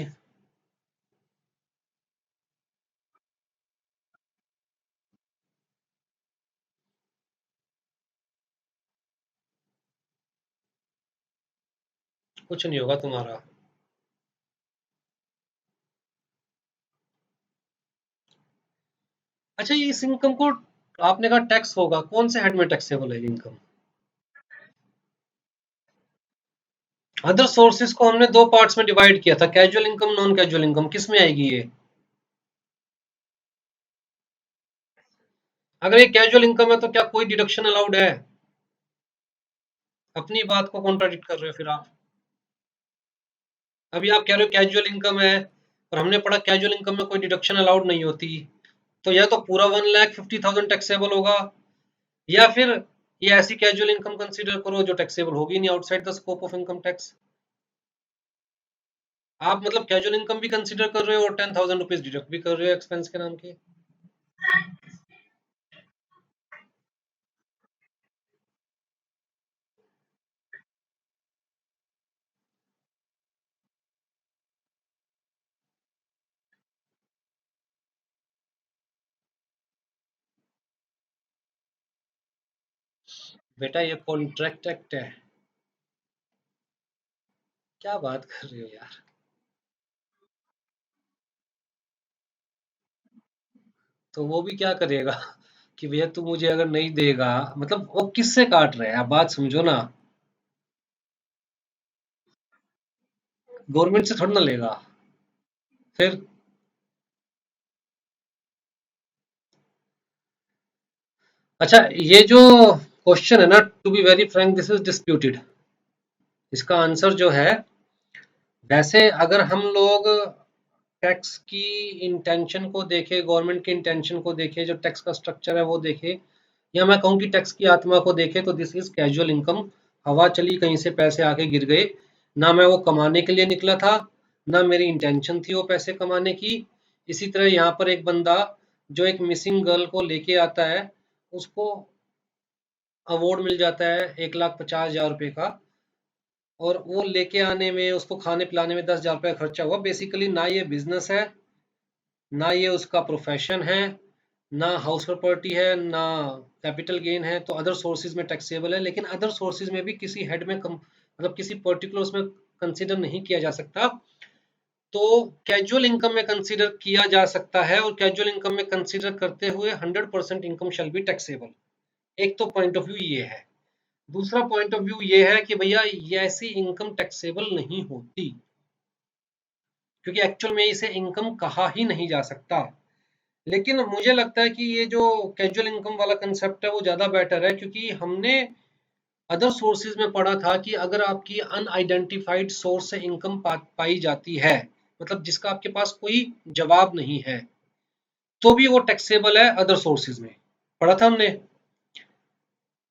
कुछ नहीं होगा तुम्हारा। अच्छा, ये इस इनकम को आपने कहा टैक्स होगा, कौन से हेड में टैक्सेबल है इनकम? अदर सोर्सेज को हमने दो पार्ट्स में डिवाइड किया था, casual income, non casual income. किस में आएगी ये? अगर ये कैजुअल इनकम है तो क्या कोई डिडक्शन अलाउड है? अपनी बात को कॉन्ट्राडिक्ट कर रहे हो फिर आप। अभी आप कह रहे हो कैजुअल इनकम है, और हमने पढ़ा कैजुअल इनकम में कोई डिडक्शन अलाउड नहीं होती। तो या तो पूरा 1,50,000 टैक्सेबल होगा, या फिर ये ऐसी कैजुअल इनकम कंसीडर करो जो टैक्सेबल होगी नहीं, outside the scope of income tax. आप मतलब कैजुअल इनकम भी कंसीडर कर रहे हो और 10,000 रुपीज डिडक्ट भी कर रहे हो एक्सपेंस के नाम के। बेटा ये कॉन्ट्रैक्ट एक्ट है। क्या बात कर रहे हो यार? तो वो भी क्या करेगा कि भैया तू मुझे अगर नहीं देगा, मतलब वो किससे काट रहे हैं, आप बात समझो ना। गवर्नमेंट से थोड़ा ना लेगा। फिर? अच्छा, ये जो क्वेश्चन है ना, to be very frank this is disputed. इसका आंसर जो है, वैसे अगर हम लोग टैक्स की इंटेंशन को देखें, गवर्नमेंट की इंटेंशन को देखें, जो टैक्स का स्ट्रक्चर है वो देखें, या मैं कहूँ कि टैक्स की आत्मा को देखें, तो दिस इज कैजुअल इनकम। हवा चली कहीं से पैसे आके गिर गए। ना मैं वो कमाने के लिए निकला था, ना मेरी इंटेंशन थी वो पैसे कमाने की। इसी तरह यहाँ पर एक बंदा जो एक मिसिंग गर्ल को लेके आता है, उसको अवार्ड मिल जाता है 1,50,000 रुपए का, और वो लेके आने में, उसको खाने पिलाने में 10,000 रुपया खर्चा हुआ। बेसिकली ना ये बिजनेस है, ना ये उसका प्रोफेशन है, ना हाउस प्रॉपर्टी है, ना कैपिटल गेन है। तो अदर सोर्सेज में टैक्सेबल है, लेकिन अदर सोर्सेज में भी किसी हेड में मतलब किसी पर्टिकुलर उसमें कंसीडर नहीं किया जा सकता। तो कैजुअल इनकम में कंसीडर किया जा सकता है, और कैजुअल इनकम में कंसीडर करते हुए 100% इनकम शैल बी टैक्सेबल। एक तो पॉइंट ऑफ व्यू ये है। दूसरा पॉइंट ऑफ व्यू ये है कि भैया ये ऐसी इनकम टैक्सेबल नहीं होती, क्योंकि एक्चुअल में इसे इनकम कहा ही नहीं जा सकता। लेकिन मुझे लगता है कि ये जो कैजुअल इनकम वाला कंसेप्ट है वो ज्यादा बेटर है, क्योंकि हमने अदर सोर्सेज में पढ़ा था कि अगर आपकी अनआइडेंटिफाइड सोर्स से इनकम पाई जाती है, मतलब जिसका आपके पास कोई जवाब नहीं है, तो भी वो टैक्सेबल है अदर सोर्सेज में, पढ़ा था हमने।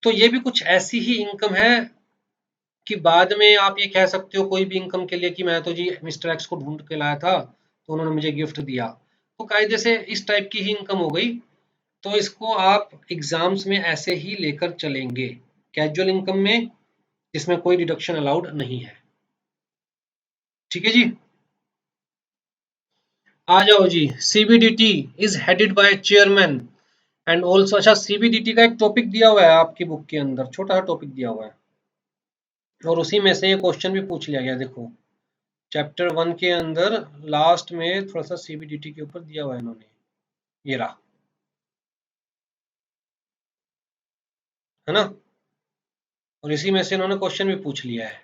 तो ये भी कुछ ऐसी ही इनकम है कि बाद में आप ये कह सकते हो कोई भी इनकम के लिए कि मैं तो जी मिस्टर एक्स को ढूंढ के लाया था तो उन्होंने मुझे गिफ्ट दिया, तो कायदे से इस टाइप की ही इनकम हो गई। तो इसको आप एग्जाम्स में ऐसे ही लेकर चलेंगे, कैजुअल इनकम में, इसमें कोई डिडक्शन अलाउड नहीं है। ठीक है जी। आ जाओ जी। CBDT is headed by chairman and also, अच्छा सीबीडीटी का एक टॉपिक दिया हुआ है आपकी बुक के अंदर, छोटा सा टॉपिक दिया हुआ है, और उसी में से ये क्वेश्चन भी पूछ लिया गया। देखो चैप्टर 1 के अंदर लास्ट में थोड़ा सा सीबीडीटी के ऊपर दिया हुआ है इन्होंने, ये रहा, है ना, और इसी में से इन्होंने क्वेश्चन भी पूछ लिया है।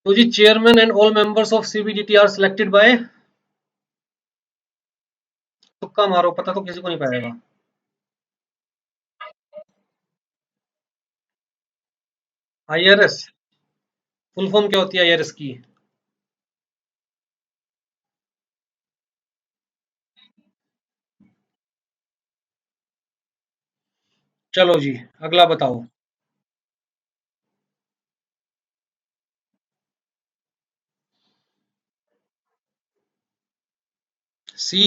तो जी chairman and all members of CBDT are selected by, तुक्का मारो, पता तो किसी को नहीं पाएगा। आईआरएस, फुल फॉर्म क्या होती है आईआरएस की? चलो जी, अगला बताओ। सी,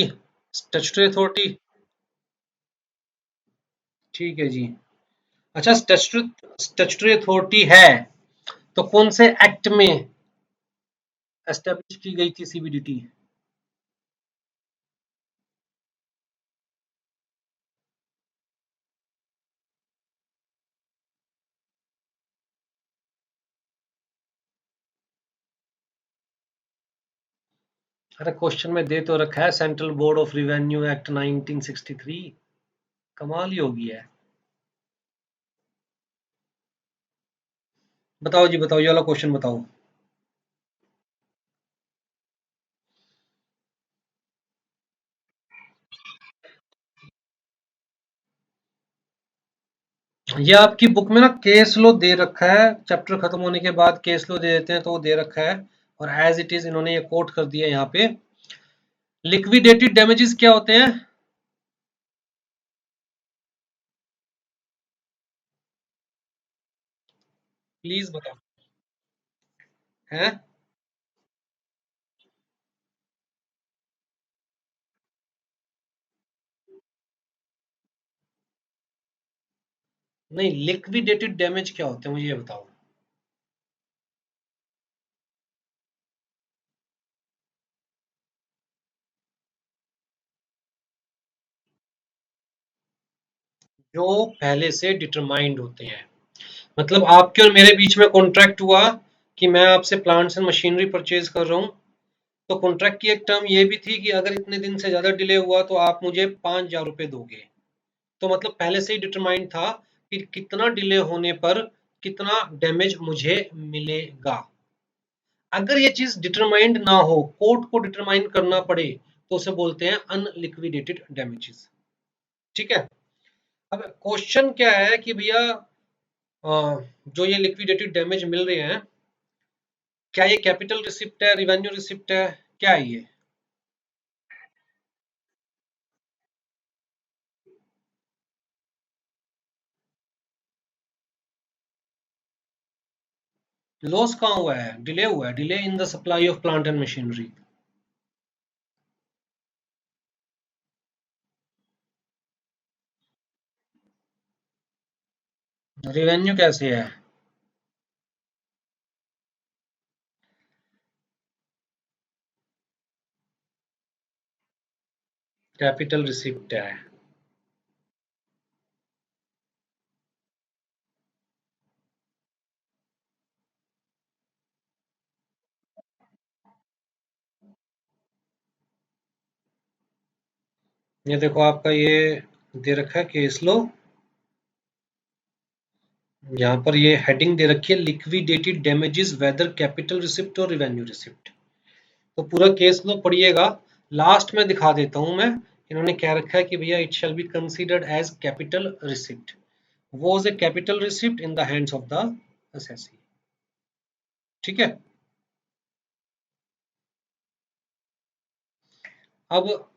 स्टैट्यूटरी अथॉरिटी। ठीक है जी। अच्छा स्टैट्यूटरी, स्टैट्यूटरी अथॉरिटी है तो कौन से एक्ट में एस्टेब्लिश की गई थी सीबीडीटी? अरे क्वेश्चन में दे तो रखा है central board of revenue act 1963, कमाल ही होगी है। बताओ जी बताओ, ये वाला क्वेश्चन बताओ। ये आपकी बुक में ना केस लो दे रखा है, चैप्टर खत्म होने के बाद केस लो दे देते हैं तो वो दे रखा है, और एज इट इज इन्होंने ये कोट कर दिया है यहाँ पे। लिक्विडेटेड डैमेजेस क्या होते हैं? प्लीज बताओ। हैं? नहीं, लिक्विडेटेड डैमेज क्या होते हैं मुझे ये बताओ। जो पहले से डिटरमाइंड होते हैं, मतलब आपके और मेरे बीच में कॉन्ट्रैक्ट हुआ कि मैं आपसे प्लांट्स एंड मशीनरी परचेज कर रहा हूँ, तो कॉन्ट्रैक्ट की एक टर्म ये भी थी कि अगर इतने दिन से ज्यादा डिले हुआ तो आप मुझे 5,000 रुपए दोगे। तो मतलब पहले से ही डिटरमाइंड था कि कितना डिले होने पर कितना डैमेज मुझे मिलेगा। अगर ये चीज डिटरमाइंड ना हो, कोर्ट को डिटरमाइन करना पड़े, तो उसे बोलते हैं अनलिक्विडेटेड डैमेजेस। ठीक है। अब क्वेश्चन क्या है कि भैया जो ये लिक्विडेटेड डैमेज मिल रहे हैं, क्या ये कैपिटल रिसिप्ट है, रिवेन्यू रिसिप्ट है, क्या है ये? लॉस कहाँ हुआ है? डिले हुआ है, delay in the supply of plant and machinery. Revenue कैसे है? कैपिटल रिसिप्ट है। ये देखो आपका ये दे रखा है केस लो, यहाँ पर ये हेडिंग दे रखी है liquidated damages whether capital receipt और रिवेन्यू रिसिप्ट। तो पूरा केस लो पढ़िएगा, लास्ट में दिखा देता हूं मैं। इन्होंने क्या रखा है कि भैया it shall be considered as capital receipt, was a capital receipt in the hands of the assessee. ठीक है। अब